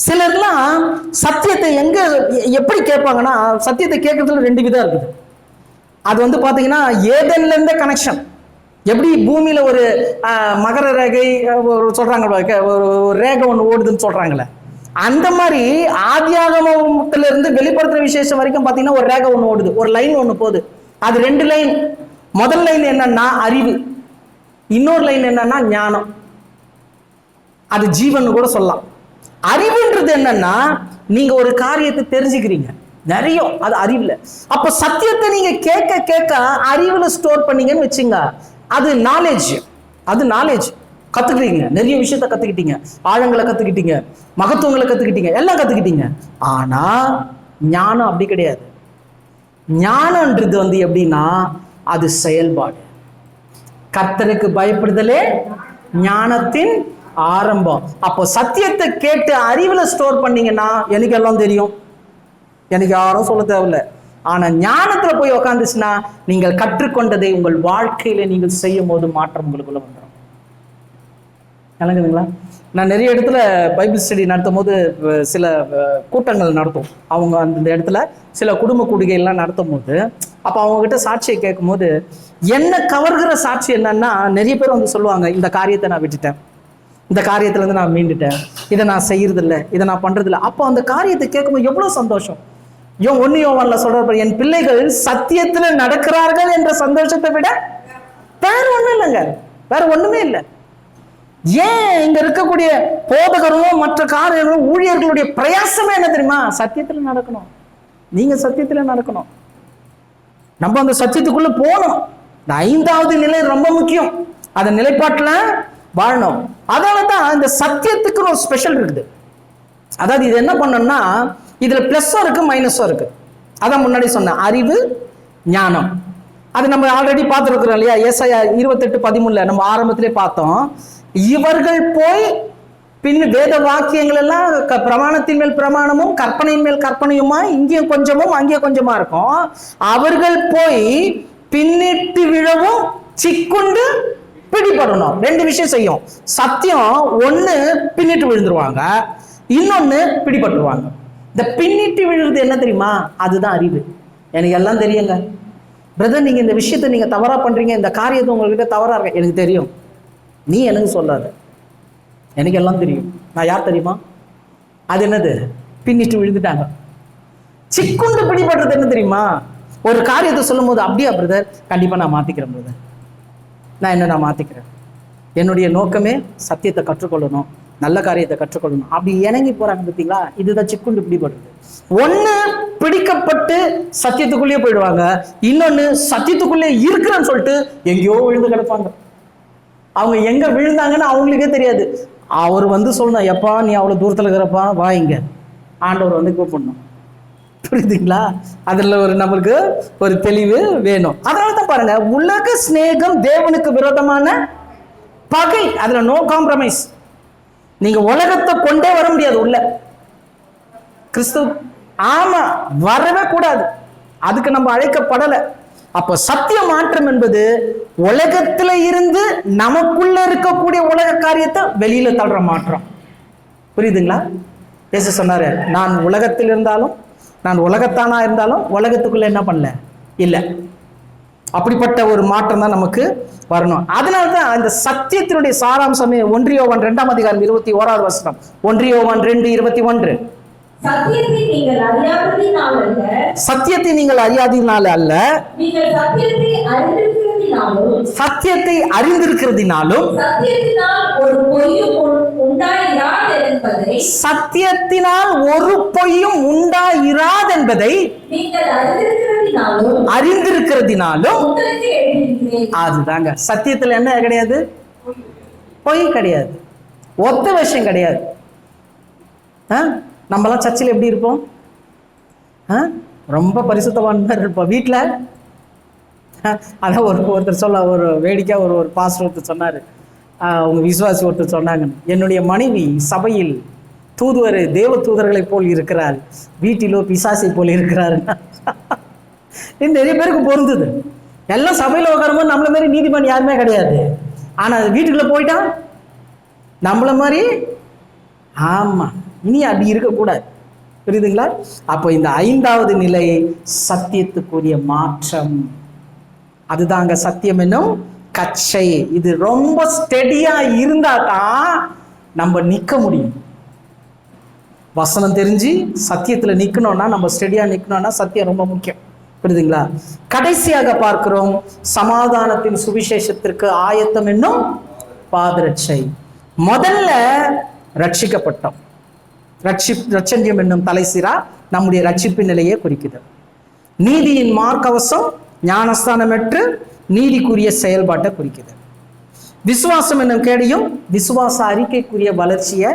சிலர்லாம் சத்தியத்தை எப்படி கேட்பாங்கன்னா, சத்தியத்தை கேட்கறதுல 2 விதம் இருக்குது. அது பாத்தீங்கன்னா ஏதன்ல இருந்த கனெக்ஷன். எப்படி பூமியில ஒரு மகர ரேகை சொல்றாங்க, ஒரு ரேகை ஒன்று ஓடுதுன்னு சொல்றாங்கல்ல, அந்த மாதிரி ஆதியாகமத்துல இருந்து வெளிப்படுத்துற விசேஷம் வரைக்கும் பாத்தீங்கன்னா ஒரு ரேகை ஒன்று ஓடுது, ஒரு லைன் ஒன்று போகுது. அது 2 லைன். முதல் லைன் என்னன்னா அறிவு, இன்னொரு லைன் என்னன்னா ஞானம். அது ஜீவன் கூட சொல்லலாம். அறிவுன்றது என்னன்னா நீங்க ஒரு காரியத்தை தெரிஞ்சுக்கிறீங்க நிறைய, அது அறிவுல. அப்ப சத்தியத்தை நீங்க கேட்க கேட்க அறிவுல ஸ்டோர் பண்ணீங்கன்னு வச்சுங்க, அது நாலேஜ். அது நாலேஜ் கத்துக்கிறீங்க, நிறைய விஷயத்த கத்துக்கிட்டீங்க, ஆழங்களை கத்துக்கிட்டீங்க, மகத்துவங்களை கத்துக்கிட்டீங்க, எல்லாம் கத்துக்கிட்டீங்க. ஆனா ஞானம் அப்படி கிடையாது. ஞானம்ன்றது எப்படின்னா அது செயல்பாடு. கர்த்தருக்கு பயப்படுதலே ஞானத்தின் ஆரம்பம். அப்போ சத்தியத்தை கேட்டு அறிவுல ஸ்டோர் பண்ணீங்கன்னா எனக்கு எல்லாம் தெரியும், எனக்கு யாரும் சொல்ல தேவையில்லை. ஆனா ஞானத்துல போய் உக்காந்துச்சுன்னா நீங்கள் கற்றுக்கொண்டதை உங்கள் வாழ்க்கையில நீங்கள் செய்யும் போது மாற்றம் உங்களுக்குள்ள வந்துடும். விளங்குதுங்களா? நான் நிறைய இடத்துல பைபிள் ஸ்டடி நடத்தும் போது சில கூட்டங்கள் நடத்தும். அவங்க அந்த இடத்துல சில குடும்ப கூடுகைகள்லாம் நடத்தும் போது அப்போ அவங்க கிட்ட சாட்சியை கேட்கும் போது என்ன கவர்கிற சாட்சி என்னன்னா, நிறைய பேர் சொல்லுவாங்க, இந்த காரியத்தை நான் விட்டுட்டேன், இந்த காரியத்துல இருந்து நான் மீண்டுட்டேன், இதை நான் செய்யறதில்லை, இதை நான் பண்றதில்லை. அப்போ அந்த காரியத்தை கேட்கும்போது எவ்வளவு சந்தோஷம். 1 யோவான்ல சொல்ற, என் பிள்ளைகள் சத்தியத்துல நடக்கிறார்கள் என்ற சந்தோஷத்தை விட வேற ஒண்ணும் இல்லைங்க, வேற ஒண்ணுமே இல்லை. ஏன் இங்க இருக்கக்கூடிய போதகரும் மற்ற காரியங்களும் ஊழியர்களுடைய பிரயாசமே என்ன தெரியுமா? சத்தியத்துல நடக்கணும். நீங்க சத்தியத்துல நடக்கணும். நம்ம அந்த சத்தியத்துக்குள்ள போகணும். இந்த 5வது நிலை ரொம்ப முக்கியம். அந்த நிலைப்பாட்டுல வாழணும். அதனாலதான் இந்த சத்தியத்துக்கு ஒரு ஸ்பெஷல் இருக்குது. அதாவது இது என்ன பண்ணணும்னா, இதுல பிளஸும் இருக்கு மைனஸும் இருக்கு. அதான் முன்னாடி சொன்ன அறிவு ஞானம். அது நம்ம ஆல்ரெடி பார்த்துருக்கிறோம் இல்லையா? ஏசாயா 28:13 நம்ம ஆரம்பத்திலே பார்த்தோம். இவர்கள் போய் பின் வேத வாக்கியங்கள் எல்லாம் பிரமாணத்தின் மேல் பிரமாணமும் கற்பனையின் மேல் கற்பனையுமா இங்கேயும் கொஞ்சமும் அங்கேயும் கொஞ்சமா இருக்கும். அவர்கள் போய் பின்னிட்டு விழவும் சிக்குண்டு பிடிபடணும். 2 விஷயம் செய்யும் சத்தியம். ஒண்ணு பின்னிட்டு விழுந்துருவாங்க, இன்னொன்னு பிடிபட்டுருவாங்க. இந்த பின்னிட்டு விழுறது என்ன தெரியுமா? அதுதான் அறிவு. எனக்கு எல்லாம் தெரியுங்க பிரதர், நீங்க இந்த விஷயத்தை நீங்க தவறா பண்றீங்க, இந்த காரியத்தை உங்ககிட்ட தவறா இருக்க, எனக்கு தெரியும், நீ எனக்கு சொல்லாத, எனக்கு எல்லாம் தெரியும். நான் யார் தெரியுமா? அது என்னது? பின்னிட்டு விழுந்துட்டாங்க. சிக்குண்டு பிடிபடுறது என்ன தெரியுமா? ஒரு காரியத்தை சொல்லும் போது, அப்படியா பிரதர், கண்டிப்பா நான் மாத்திக்கிறேன் பிரதர், நான் மாத்திக்கிறேன், என்னுடைய நோக்கமே சத்தியத்தை கற்றுக்கொள்ளணும், நல்ல காரியத்தை கற்றுக்கொள்ளணும், அப்படி இணங்கி போறாங்க. பார்த்தீங்களா? இதுதான் சிக்குண்டு பிடிபடுறது. ஒண்ணு பிடிக்கப்பட்டு சத்தியத்துக்குள்ளேயே போயிடுவாங்க, இன்னொன்னு சத்தியத்துக்குள்ளே இருக்கிறேன்னு சொல்லிட்டு எங்கேயோ விழுந்து கிடப்பாங்க. அவங்க எங்க விழுந்தாங்கன்னு அவங்களுக்கே தெரியாது. அவர் சொல்லணும், எப்பா நீ அவ்வளவு தூரத்துல இருக்கிறப்பா, வா இங்க, ஆண்டவர் கூப்பிடணும். புரியுதுங்களா? அதுல நம்மளுக்கு ஒரு தெளிவு வேணும். அதனாலதான் பாருங்க, உலக சிநேகம் தேவனுக்கு விரோதமான பகை. அதுல நோ காம்ப்ரமைஸ். நீங்க உலகத்தை கொண்டே வர முடியாது உள்ள கிறிஸ்து. ஆமா, வரவே கூடாது. அதுக்கு நம்ம அழைக்கப்படலை. அப்ப சத்திய மாற்றம் என்பது உலகத்துல இருந்து நமக்குள்ள இருக்கக்கூடிய உலக காரியத்தை வெளியில தள்ளுற மாற்றம். புரியுதுங்களா? இயேசு சொன்னாரு, நான் உலகத்தில் இருந்தாலும், நான் உலகத்தானா இருந்தாலும் உலகத்துக்குள்ள என்ன பண்ணல இல்லை. அப்படிப்பட்ட ஒரு மாற்றம் தான் நமக்கு வரணும். அதனால்தான் இந்த சத்தியத்தினுடைய சாராம்சமே 1 யோவான் 2:21. 1 யோவான் 2:21. சத்தியத்தை நீங்கள் அறியாததினால அல்ல, நீங்கள் சத்தியத்தை சத்தியத்தை அறிந்திருக்கிறதினாலும் சத்தியத்தினால் ஒரு பொய்யும் உண்டாயிராதென்பதை அறிந்திருக்கிறதினாலும் அதுதாங்க. சத்தியத்துல என்ன கிடையாது? பொய் கிடையாது, ஒத்த விஷயம் கிடையாது. நம்மலாம் சர்ச்சில் எப்படி இருப்போம்? ரொம்ப பரிசுத்தவான் மாதிரி இருப்போம். வீட்டில் அதான் ஒருத்தர் சொல்ல, ஒரு வேடிக்கை ஒரு பாஸ்டர் ஒருத்தர் சொன்னார், அவங்க விசுவாசி ஒருத்தர் சொன்னாங்க, என்னுடைய மனைவி சபையில் தூதுவர் தேவ தூதர்களை போல் இருக்கிறார், வீட்டிலோ பிசாசை போல் இருக்கிறார். நிறைய பேருக்கு பொருந்தது. எல்லாம் சபையில் உட்காரும்போது நம்மள மாதிரி நீதிமான் யாருமே கிடையாது. ஆனால் வீட்டுக்குள்ள போயிட்டா நம்மள மாதிரி. ஆமா, இனி அப்படி இருக்கக்கூடாது. புரியுதுங்களா? அப்போ இந்த 5வது நிலை சத்தியத்துக்குரிய மாற்றம். அதுதாங்க சத்தியம் என்னும் கச்சை. இது ரொம்ப ஸ்டெடியா இருந்தா தான் நம்ம நிக்க முடியும். வசனம் தெரிஞ்சு சத்தியத்துல நிக்கணும்னா, நம்ம ஸ்டெடியா நிக்கணும்னா சத்தியம் ரொம்ப முக்கியம். புரியுதுங்களா? கடைசியாக பார்க்கிறோம், சமாதானத்தின் சுவிசேஷத்திற்கு ஆயத்தம் என்னும் பாதரட்சை. முதல்ல ரட்சிக்கப்பட்டோம். ரட்சண்யம் என்னும் தலைசிரா நம்முடைய ரட்சிப்பு நிலையை குறிக்குது. நீதியின் மார்க்கவசம் ஞானஸ்தானம் பெற்று நீதிக்குரிய செயல்பாட்டை குறிக்குது. விசுவாசம் என்னும் கேடையும் விசுவாச அறிக்கைக்குரிய வளர்ச்சியை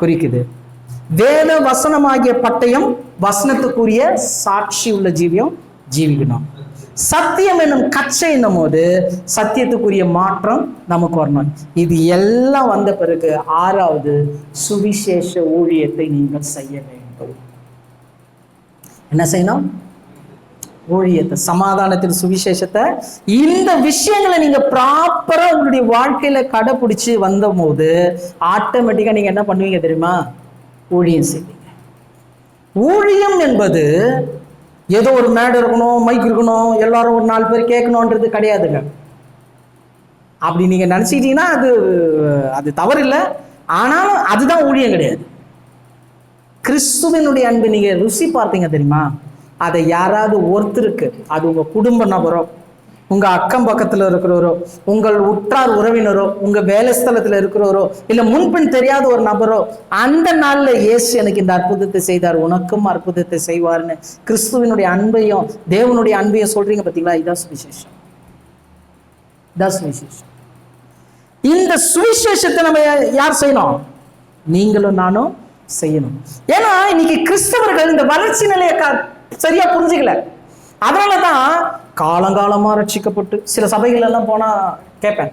குறிக்குது. வேத வசனமாகிய பட்டயம் வசனத்துக்குரிய சாட்சி உள்ள ஜீவியம் ஜீவிக்கணும். சத்தியம் என்னும் கச்சை என்னும் போது சத்தியத்துக்குரிய மாற்றம் நமக்கு வரணும். இது எல்லாம் வந்த பிறகு 6வது சுவிசேஷ ஊழியத்தை நீங்கள் செய்ய வேண்டும். என்ன செய்யணும்? ஊழியத்தை, சமாதானத்தின் சுவிசேஷத்தை. இந்த விஷயங்களை நீங்க ப்ராப்பரா உங்களுடைய வாழ்க்கையில கடைபிடிச்சு வந்த போது ஆட்டோமேட்டிக்கா நீங்க என்ன பண்ணுவீங்க தெரியுமா? ஊழியம் செய்வீங்க. ஊழியம் என்பது ஏதோ ஒரு மேடை இருக்கணும், மைக் இருக்கணும், எல்லாரும் ஒரு 4 பேர் கேட்கணுன்றது கிடையாதுங்க. அப்படி நீங்க நினைச்சிட்டீங்கன்னா அது தவறு இல்லை. ஆனாலும் அதுதான் ஊழியம் கிடையாது. கிறிஸ்துவனுடைய அன்பு நீங்க ருசி பார்த்தீங்க தெரியுமா? அதை யாராவது ஒருத்தருக்கு, அது உங்க குடும்ப நபரோ, உங்க அக்கம் பக்கத்துல இருக்கிறவரோ, உங்கள் உற்றார் உறவினரோ, உங்க வேலை ஸ்தலத்துல இருக்கிறவரோ, இல்ல முன்பின் தெரியாத ஒரு நபரோ, அந்த நாள்ல இயேசு எனக்கு இந்த அற்புதத்தை செய்தார், உனக்கும் அற்புதத்தை செய்வார்னு கிறிஸ்துவனுடைய அன்பையும் தேவனுடைய அன்பையும் சொல்றீங்க பார்த்தீங்களா? இதான் சுவிசேஷம். இதான் சுவிசேஷம். இந்த சுவிசேஷத்தை நம்ம யார் செய்யணும்? நீங்களும் நானும் செய்யணும். ஏன்னா இன்னைக்கு கிறிஸ்தவர்கள் இந்த வளர்ச்சி நிலையை சரியா புரிஞ்சுக்கல. அதனாலதான் காலங்காலமா ரட்சிக்கப்பட்டு சில சபைகள் எல்லாம் போனா கேட்பேன்,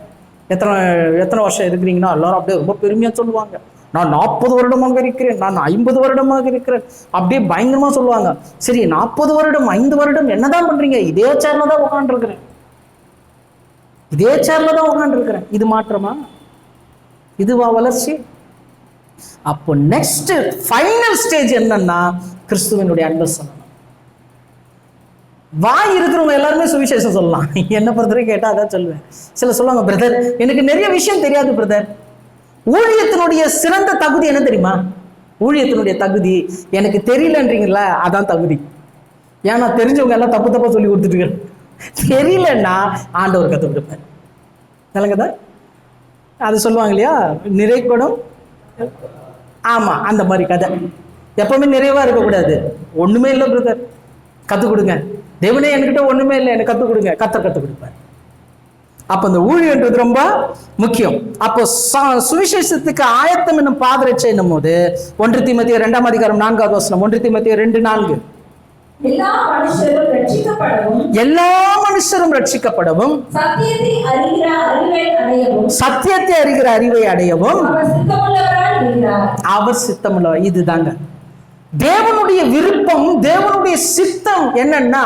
எத்தனை வருஷம் இருக்கிறீங்கன்னா எல்லாரும் அப்படியே ரொம்ப பெருமையா சொல்லுவாங்க. நான் 40 வருடமாக இருக்கிறேன், நான் 50 வருடமாக இருக்கிறேன், அப்படியே பயங்கரமா சொல்லுவாங்க. சரி, 40 வருடம் 5 வருடம் என்னதான் பண்றீங்க? இதே சேர்ல தான் உட்காந்துருக்கிறேன், இதே சேர்ல தான் உட்காந்துருக்கிறேன். இது மாற்றமா? இதுவா வளர்ச்சி? அப்போ நெக்ஸ்ட் ஃபைனல் ஸ்டேஜ் என்னன்னா கிறிஸ்துவனுடைய அன்பை சொல்லணும். வாய் இருக்கிறவங்க எல்லாருமே சுவிசேஷம் சொல்லலாம். என்ன பொறுத்தவரை கேட்டா அதான் சொல்லுவேன். சில சொல்லுவாங்க, பிரதர் எனக்கு நிறைய விஷயம் தெரியாது பிரதர். ஊழியத்தினுடைய சிறந்த தகுதி என்ன தெரியுமா? ஊழியத்தினுடைய தகுதி எனக்கு தெரியலன்றீங்களா, அதான் தகுதி. ஏன்னா தெரிஞ்சவங்க எல்லாம் தப்பு தப்பா சொல்லி கொடுத்துட்டு, தெரியலன்னா ஆண்டவர் கற்றுக் கொடுப்பார். நல்லங்கதா அது சொல்லுவாங்க இல்லையா, நிறைகுடம். ஆமா, அந்த மாதிரி கதை. எப்பவுமே நிறைவா இருக்கக்கூடாது. ஒண்ணுமே இல்லை பிரதர், கற்றுக் கொடுங்க. தேவனே என்கிட்ட ஒண்ணுமே இல்லை, எனக்கு கற்றுக் கொடுங்க. கற்றுக் கொடுப்பார். அப்ப இந்த ஊழியன்றது ரொம்ப முக்கியம். அப்போ சுவிசேஷத்துக்கு ஆயத்தம் என்னும் பாதரட்சை என்னும் போது 1 தீமோத்தேயு 2ஆம் அதிகாரம் 4வது வசனம், 1 தீமோத்தேயு 2:4, எல்லா மனுஷரும் ரட்சிக்கப்படவும் சத்தியத்தை அறிகிற அறிவை அடையவும் அவர் சித்தமுள்ளவர். இதுதாங்க தேவனுடைய விருப்பம், தேவனுடைய சித்தம் என்னன்னா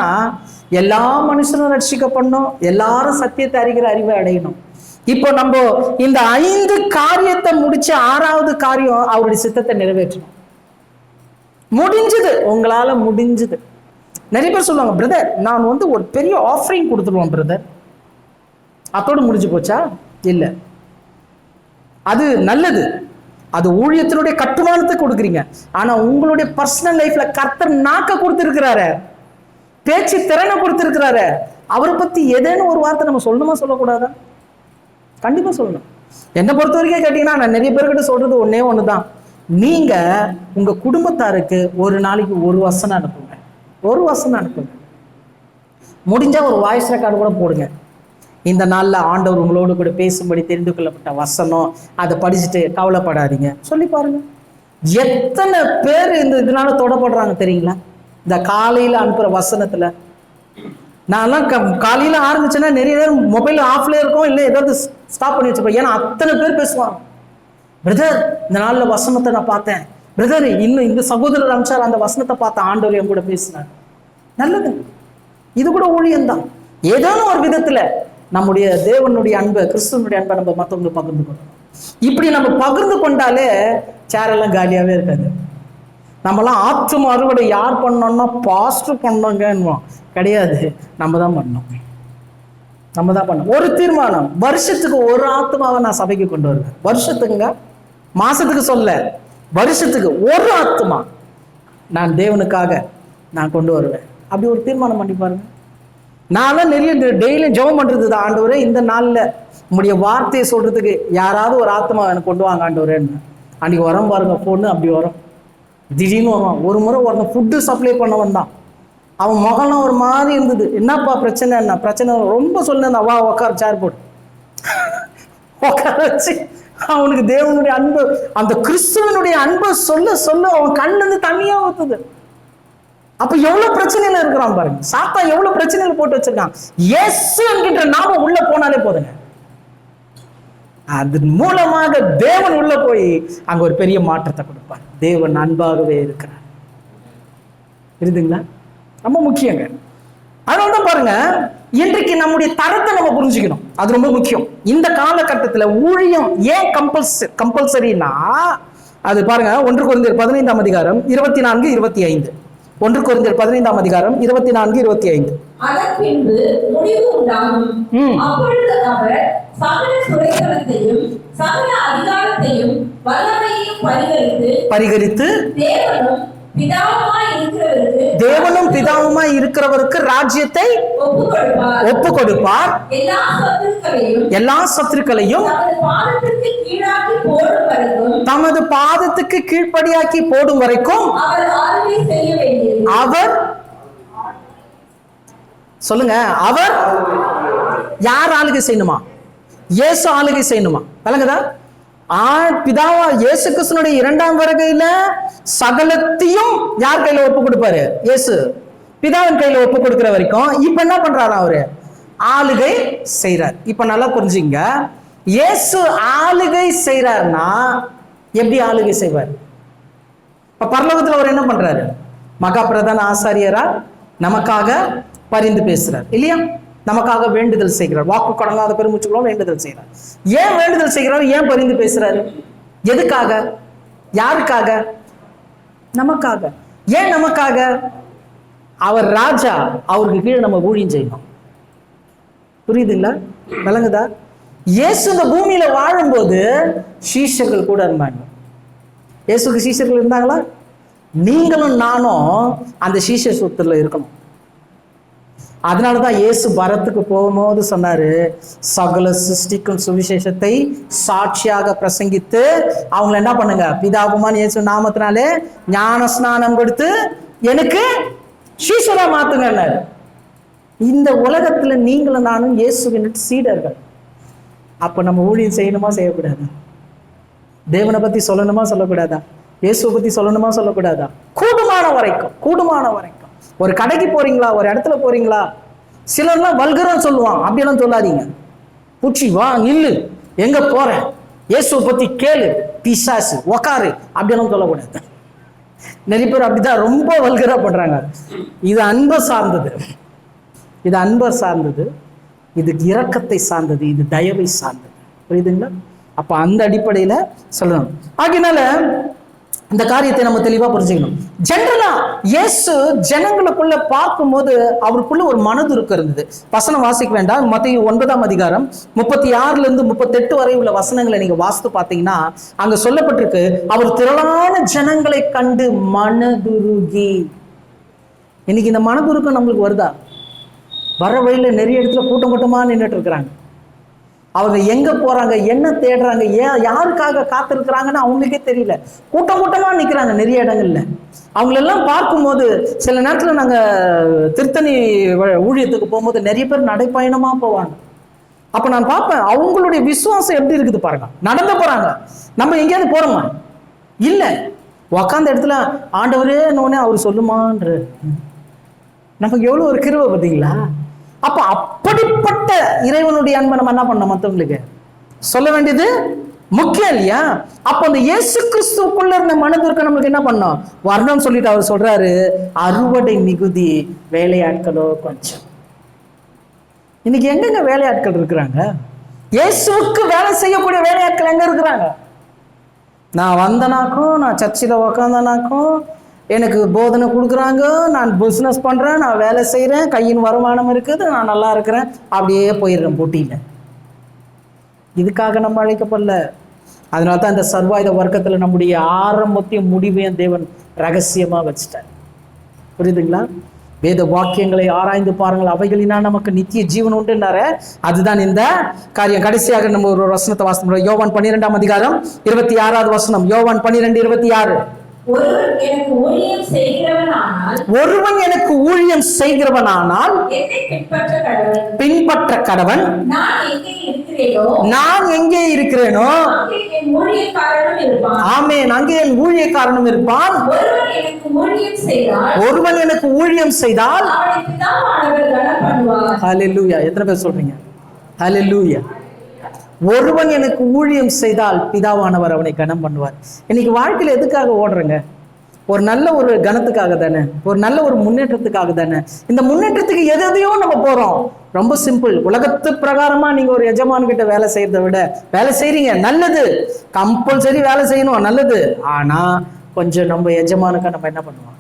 எல்லா மனுஷனும் ரட்சிக்கப்படணும், எல்லாரும் சத்தியத்தை அறிகிற அறிவை அடையணும். இப்போ நம்ம இந்த 5 காரியத்தை முடிச்சு 6வது காரியம் அவருடைய சித்தத்தை நிறைவேற்றணும். முடிஞ்சது, உங்களால முடிஞ்சது. நிறைய பேர் சொல்லுவாங்க, பிரதர் நான் ஒரு பெரிய ஆஃபரிங் கொடுத்துருவோம் பிரதர், அதோடு முடிஞ்சு போச்சா? இல்லை, அது நல்லது, அது ஊழியத்தினுடைய கட்டுமானத்தை கொடுக்குறீங்க. ஆனா உங்களுடைய பர்சனல் லைஃப்ல கர்த்தர் நாக்க கொடுத்திருக்கிறாரு, பேச்சு திறனை கொடுத்திருக்கிறாரு, அவரை பத்தி ஏதேனும் ஒரு வார்த்தை நம்ம சொல்லணுமா சொல்லக்கூடாதா? கண்டிப்பா சொல்லணும். என்னை பொறுத்த வரைக்கும் கேட்டீங்கன்னா, நான் நிறைய பேர்கிட்ட சொல்றது ஒன்னே ஒண்ணுதான். நீங்க உங்க குடும்பத்தாருக்கு ஒரு நாளைக்கு ஒரு வசனம் அனுப்புங்க. ஒரு வசனம் அனுப்புங்க. முடிஞ்சா ஒரு வாய்ஸ் ரெக்கார்டு கூட போடுங்க. இந்த நாள்ல ஆண்டவர் உங்களோடு கூட பேசும்படி தெரிந்து கொள்ளப்பட்ட வசனம், அதை படிச்சுட்டு கவலைப்படாதீங்க, சொல்லி பாருங்க. எத்தனை பேர் இந்த இதனால தொடப்படுறாங்க தெரியுங்களா? இந்த காலையில அனுப்புற வசனத்துல. நான்லாம் காலையில ஆரம்பிச்சேன்னா நிறைய பேர் மொபைல் ஆஃப்ல இருக்கும், இல்லை ஏதாவது ஸ்டாப் பண்ணி வச்சுப்பேன். ஏன்னா அத்தனை பேர் பேசுவாங்க. பிரதர், இந்த நாள்ல வசனத்தை நான் பார்த்தேன். பிரதர், இன்னும் இந்த சகோதரர் அம்சார் அந்த வசனத்தை பார்த்த ஆண்டவர் என் கூட பேசினார். நல்லது, இது கூட ஊழியம்தான். ஏதோ ஒரு விதத்துல நம்முடைய தேவனுடைய அன்பை, கிறிஸ்துவனுடைய அன்பை நம்ம மற்றவங்க பகிர்ந்து கொள்ளணும். இப்படி நம்ம பகிர்ந்து கொண்டாலே சேரெல்லாம் காலியாவே இருக்காது. நம்மலாம் ஆத்தும அறுவடை யார் பண்ணோம்னா பாஸ்டர் பண்ணோங்க கிடையாது, நம்ம தான் பண்ணோம். நம்ம தான் பண்ணோம். ஒரு தீர்மானம், வருஷத்துக்கு ஒரு ஆத்மாவை நான் சபைக்கு கொண்டு வருவேன். வருஷத்துக்குங்க, மாசத்துக்கு சொல்ல, வருஷத்துக்கு ஒரு ஆத்மா நான் தேவனுக்காக நான் கொண்டு வருவேன். அப்படி ஒரு தீர்மானம் பண்ணி பாருங்க. நான்லாம் நிறைய டெய்லியும் ஜெபம் பண்றது தான், ஆண்டவரே இந்த நாள்ல உங்களுடைய வார்த்தையை சொல்றதுக்கு யாராவது ஒரு ஆத்மா எனக்கு கொண்டு வாங்க ஆண்டவரேன்னு. அன்னைக்கு வரோம் பாருங்க, பொண்ணு அப்படி வரும், திடீர்னு வருவான். ஒரு முறை ஒருத்தன் ஃபுட்டு சப்ளை பண்ண வந்தான். அவன் முகம்லாம் ஒரு மாதிரி இருந்தது. என்னப்பா பிரச்சனை? என்ன பிரச்சனை? ரொம்ப சொன்னேன். வா உட்கார, சேர் போட்டு உட்கார வச்சு அவனுக்கு தேவனுடைய அன்பு, அந்த கிறிஸ்துவனுடைய அன்பை சொல்ல சொல்ல அவன் கண்ணுல இருந்து தண்ணியா ஊத்துது. அப்ப எவ்வளவு பிரச்சனையில இருக்கிறான் பாருங்க. சாத்தா எவ்வளவு பிரச்சனையில போட்டு வச்சிருக்கான். இயேசு என்கின்ற நாம உள்ள போனாலே போதுங்க, அது மூலமாக தேவன் உள்ள போய் அங்க ஒரு பெரிய மாற்றத்தை கொடுப்பார். தேவன் அன்பாகவே இருக்கிறார். இருக்குங்களா? ரொம்ப முக்கியங்க. அதனால்தான் பாருங்க, இன்றைக்கு நம்முடைய தரத்தை நம்ம புரிஞ்சுக்கணும். அது ரொம்ப முக்கியம். இந்த காலகட்டத்தில் ஊழியம் ஏன் கம்பல்சரினா, அது பாருங்க, 1 கொரிந்தியர் 15ஆம் அதிகாரம் 24, 25. 1 கொரிந்தியர் 15ஆம் அதிகாரம் 24, 25. அதன் பின்பு முடிவு உண்டாகும். அப்பொழுது அவர் சகல துரைத்தனத்தையும் சகல அதிகாரத்தையும் வல்லமையையும் பரிகரித்து தேவனும் பிதாவுமாய் இருக்கிறவருக்கு ராஜ்யத்தை ஒப்பு கொடுப்பார். எல்லா சத்துருக்களையும் தமது பாதத்துக்கு கீழ்ப்படியாக்கி போடும் வரைக்கும் அவர், சொல்லுங்க, அவர் யார் ஆளுகை செய்யணுமா? இயேசு ஆளுகை செய்யணுமா? விளங்குதா? பிதாவா இயேசு கிறிஸ்துனுடைய 2ஆம் வருகையில சகலத்தையும் யார் கையில ஒப்பு கொடுப்பாரு? இயேசு பிதாவின் கையில ஒப்பு கொடுக்கிற வரைக்கும் இப்ப என்ன பண்றாரு? அவரு ஆளுகை செய்யறார். இப்ப நல்லா புரிஞ்சுங்க, இயேசு ஆளுகை செய்யறாருன்னா எப்படி ஆளுகை செய்வார்? இப்ப பரலோகத்துல அவர் என்ன பண்றாரு? மகா பிரதான ஆசாரியரா நமக்காக பரிந்து பேசுறார் இல்லையா? நமக்காக வேண்டுதல் செய்கிறார். வாக்கு கடங்காத பெருமூச்சுகளும் வேண்டுதல் செய்கிறார். ஏன் வேண்டுதல் செய்கிறார்? ஏன் பரிந்து பேசுறாரு? எதுக்காக? யாருக்காக? நமக்காக. ஏன் நமக்காக? அவர் ராஜா, அவருக்கு கீழே நம்ம ஊழியம் செய்யணும். புரியுதுங்களா? விளங்குதா? இயேசு இந்த பூமியில வாழும்போது சீஷர்கள் கூட இருந்தாங்க. இயேசுக்கு சீஷர்கள் இருந்தாங்களா? நீங்களும் நானும் அந்த சீஷ சொத்துல இருக்கணும். அதனாலதான் இயேசு பரத்துக்கு போகும்போது சொன்னாரு, சகல சிருஷ்டிக்கும் சுவிசேஷத்தை சாட்சியாக பிரசங்கித்து அவங்களை என்ன பண்ணுங்க? பிதாகுமான் இயேசு நாமத்தினாலே ஞான ஸ்நானம் கொடுத்து எனக்கு சீஷரா மாத்துங்க. இந்த உலகத்துல நீங்களும் நானும் இயேசுவின் சீடர்கள். அப்ப நம்ம ஊழியம் செய்யணுமா செய்யக்கூடாதா? தேவனை பத்தி சொல்லணுமா சொல்லக்கூடாதா? இயேசுவை பத்தி சொல்லணுமா சொல்லக்கூடாதா? கூடுமான வரைக்கும். ஒரு கடைக்கு போறீங்களா, ஒரு இடத்துல போறீங்களா, சிலர்லாம் வல்கரம் சொல்லுவாங்க. அப்படியெல்லாம் சொல்லாதீங்க. புச்சி வா நில்லு, எங்க போற, இயேசுவை பத்தி கேளு, பிசாசு உக்காரு, அப்படியெல்லாம் சொல்லக்கூடாது. நிறைய பேர் அப்படிதான் ரொம்ப வல்கரா பண்றாங்க. இது அன்பை சார்ந்தது, இது இரக்கத்தை சார்ந்தது, இது தயவை சார்ந்தது. புரியுதுங்களா? அப்ப அந்த அடிப்படையில சொல்லணும். ஆகினால இந்த காரியத்தை நம்ம தெளிவா புரிஞ்சுக்கணும். ஜெனரலா இயேசு ஜனங்களுக்குள்ள பார்க்கும்போது அவருக்குள்ள ஒரு மனதுருக்கம் இருந்தது. வசனம் வாசிக்க வேண்டாம். மத்தேயு 9ஆம் அதிகாரம் 36 இருந்து 38 வரை உள்ள வசனங்களை நீங்க வாசித்து பார்த்தீங்கன்னா அங்க சொல்லப்பட்டிருக்கு, அவர் திரளான ஜனங்களை கண்டு மனதுருகி. இன்னைக்கு இந்த மனதுருக்கம் நம்மளுக்கு வருதா? வர வழியில நிறைய இடத்துல கூட்டம் கூட்டமா நின்றுட்டு இருக்கிறாங்க. அவங்க எங்க போறாங்க, என்ன தேடுறாங்க, யாருக்காக காத்திருக்கிறாங்கன்னு அவங்களுக்கே தெரியல. கூட்டம் கூட்டமா நிக்கிறாங்க நிறைய இடங்கள்ல. அவங்களெல்லாம் பார்க்கும்போது சில நேரத்துல நாங்க திருத்தணி ஊழியத்துக்கு போகும்போது நிறைய பேர் நடைப்பயணமா போவாங்க. அப்ப நான் பார்ப்பேன் அவங்களுடைய விசுவாசம் எப்படி இருக்குது பாருங்க. நடந்து போறாங்க. நம்ம எங்கேயாவது போறோமா? இல்ல. உக்காந்த இடத்துல ஆண்டவரே நோனே அவர் சொல்லுமான்ற நமக்கு எவ்வளவு ஒரு கிருபை பார்த்தீங்களா? அப்ப அப்படிப்பட்ட இறைவனுடைய அன்பை நம்ம என்ன பண்ணோம்? மற்றவங்களுக்கு சொல்ல வேண்டியது முக்கியம் இல்லையா? அப்ப அந்த இயேசு கிறிஸ்துக்குள்ள இருந்த மனதிற்கு நம்மளுக்கு என்ன பண்ணோம்? வரணும்னு சொல்லிட்டு அவர் சொல்றாரு, அறுவடை மிகுதி, வேலையாட்களோ கொஞ்சம். இன்னைக்கு எங்கெங்க வேலையாட்கள் இருக்கிறாங்க? இயேசுவுக்கு வேலை செய்யக்கூடிய வேலையாட்கள் எங்க இருக்கிறாங்க? நான் வந்தனாக்கும், நான் சர்ச்சில் உக்காந்தனாக்கும், எனக்கு போதனை கொடுக்குறாங்க, நான் பிஸ்னஸ் பண்ணுறேன், நான் வேலை செய்கிறேன், கையின் வருமானம் இருக்குது, நான் நல்லா இருக்கிறேன், அப்படியே போயிடுறேன் போட்டியில். இதுக்காக நம்ம அழைக்கப்படல. அதனால தான் இந்த சர்வாயுத வர்க்கத்தில் நம்முடைய ஆரம்பத்தையும் முடிவையும் தேவன் ரகசியமாக வச்சுட்டார். புரியுதுங்களா? வேத வாக்கியங்களை ஆராய்ந்து பாருங்கள், அவைகளினா நமக்கு நித்திய ஜீவன் உண்டுன்னாரு. அதுதான் இந்த காரியம். கடைசியாக நம்ம ஒரு வசனத்தை வாசிக்கிறோம். யோவான் 12ஆம் அதிகாரம் 26வது வசனம். யோவான் 12:26. ஒருவன் எனக்கு ஊழியம் செய்கிறவனானால் என்னை பின்பற்ற கடவன். நான் எங்கே இருக்கிறேனோ ஆமென், அங்கே என் ஊழியக்காரனும் இருப்பான். ஒருவன் எனக்கு ஊழியம் செய்தால் ஹல்லேலூயா. எத்தனை பேர் சொல்றீங்க ஹல்லேலூயா? ஒருவன் எனக்கு ஊழியம் செய்தால் பிதாவானவர் அவனை கனம் பண்ணுவார். இன்னைக்கு வாழ்க்கையில எதுக்காக ஓடுறங்க? ஒரு நல்ல ஒரு கனத்துக்காக தானே, ஒரு நல்ல ஒரு முன்னேற்றத்துக்காக தானே. இந்த முன்னேற்றத்துக்கு எதையோ நம்ம போறோம். ரொம்ப சிம்பிள். உலகத்து பிரகாரமா நீங்க ஒரு எஜமான் கிட்ட வேலை செய்யறதை விட, வேலை செய்றீங்க நல்லது, கம்பல்சரி வேலை செய்யணும் நல்லது. ஆனா கொஞ்சம் நம்ம எஜமானுக்கா நம்ம என்ன பண்ணுவோம்?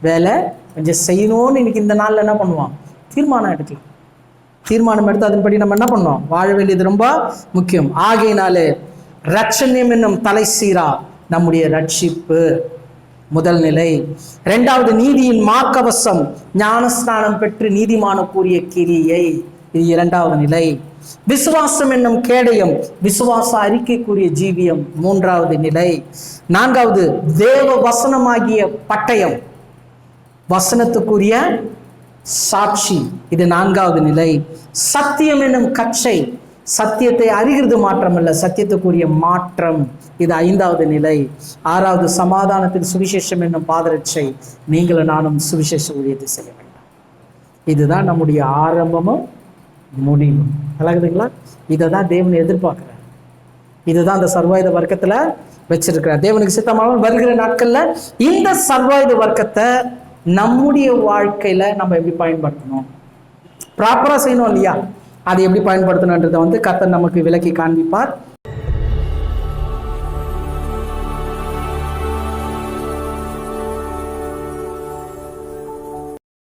வேலை கொஞ்சம் செய்யணும்னு இன்னைக்கு இந்த நாள்ல என்ன பண்ணுவோம்? தீர்மானம் எடுக்கலாம். தீர்மானம் எடுத்து அதன்படி நம்ம என்ன பண்ணோம்? வாழ வேண்டியது ரொம்ப முக்கியம். ஆகையினாலே ரட்சணியம் என்னும் தலை சீரா நம்முடைய ரட்சிப்பு முதல் நிலை. இரண்டாவது, நீதியின் மார்க்கவசம், ஞானஸ்நானம் பெற்று நீதிமானுக்குரிய கிரியை, இது இரண்டாவது நிலை. விசுவாசம் என்னும் கேடயம், விசுவாச அறிக்கைக்குரிய ஜீவியம், மூன்றாவது நிலை. நான்காவது, தேவ வசனமாகிய பட்டயம், வசனத்துக்குரிய சாட்சி, இது நான்காவது நிலை. சத்தியம் என்னும் கச்சை, சத்தியத்தை அறிகிறது மாற்றமல்ல, சத்தியத்துக்குரிய மாற்றம், இது ஐந்தாவது நிலை. ஆறாவது, சமாதானத்தின் சுவிசேஷம் என்னும் பாதரட்சை, நீங்களும் நானும் சுவிசேஷ ஊழியத்தை செய்ய வேண்டாம். இதுதான் நம்முடைய ஆரம்பமும் முடிவும். அழகுதுங்களா? இதை தான் தேவன் எதிர்பார்க்கிறார். இதுதான் அந்த சர்வாயுத வர்க்கத்துல வச்சிருக்கிறார். தேவனுக்கு சித்தமாக வருகிற நாட்கள்ல இந்த சர்வாயுத வர்க்கத்தை நம்முடைய வாழ்க்கையில நம்ம எப்படி பயன்படுத்தணும், ப்ராப்பரா செய்யணும் இல்லையா? அதை எப்படி பயன்படுத்தணுன்றதை கர்த்தர் நமக்கு விளக்கி காண்பிப்பார்.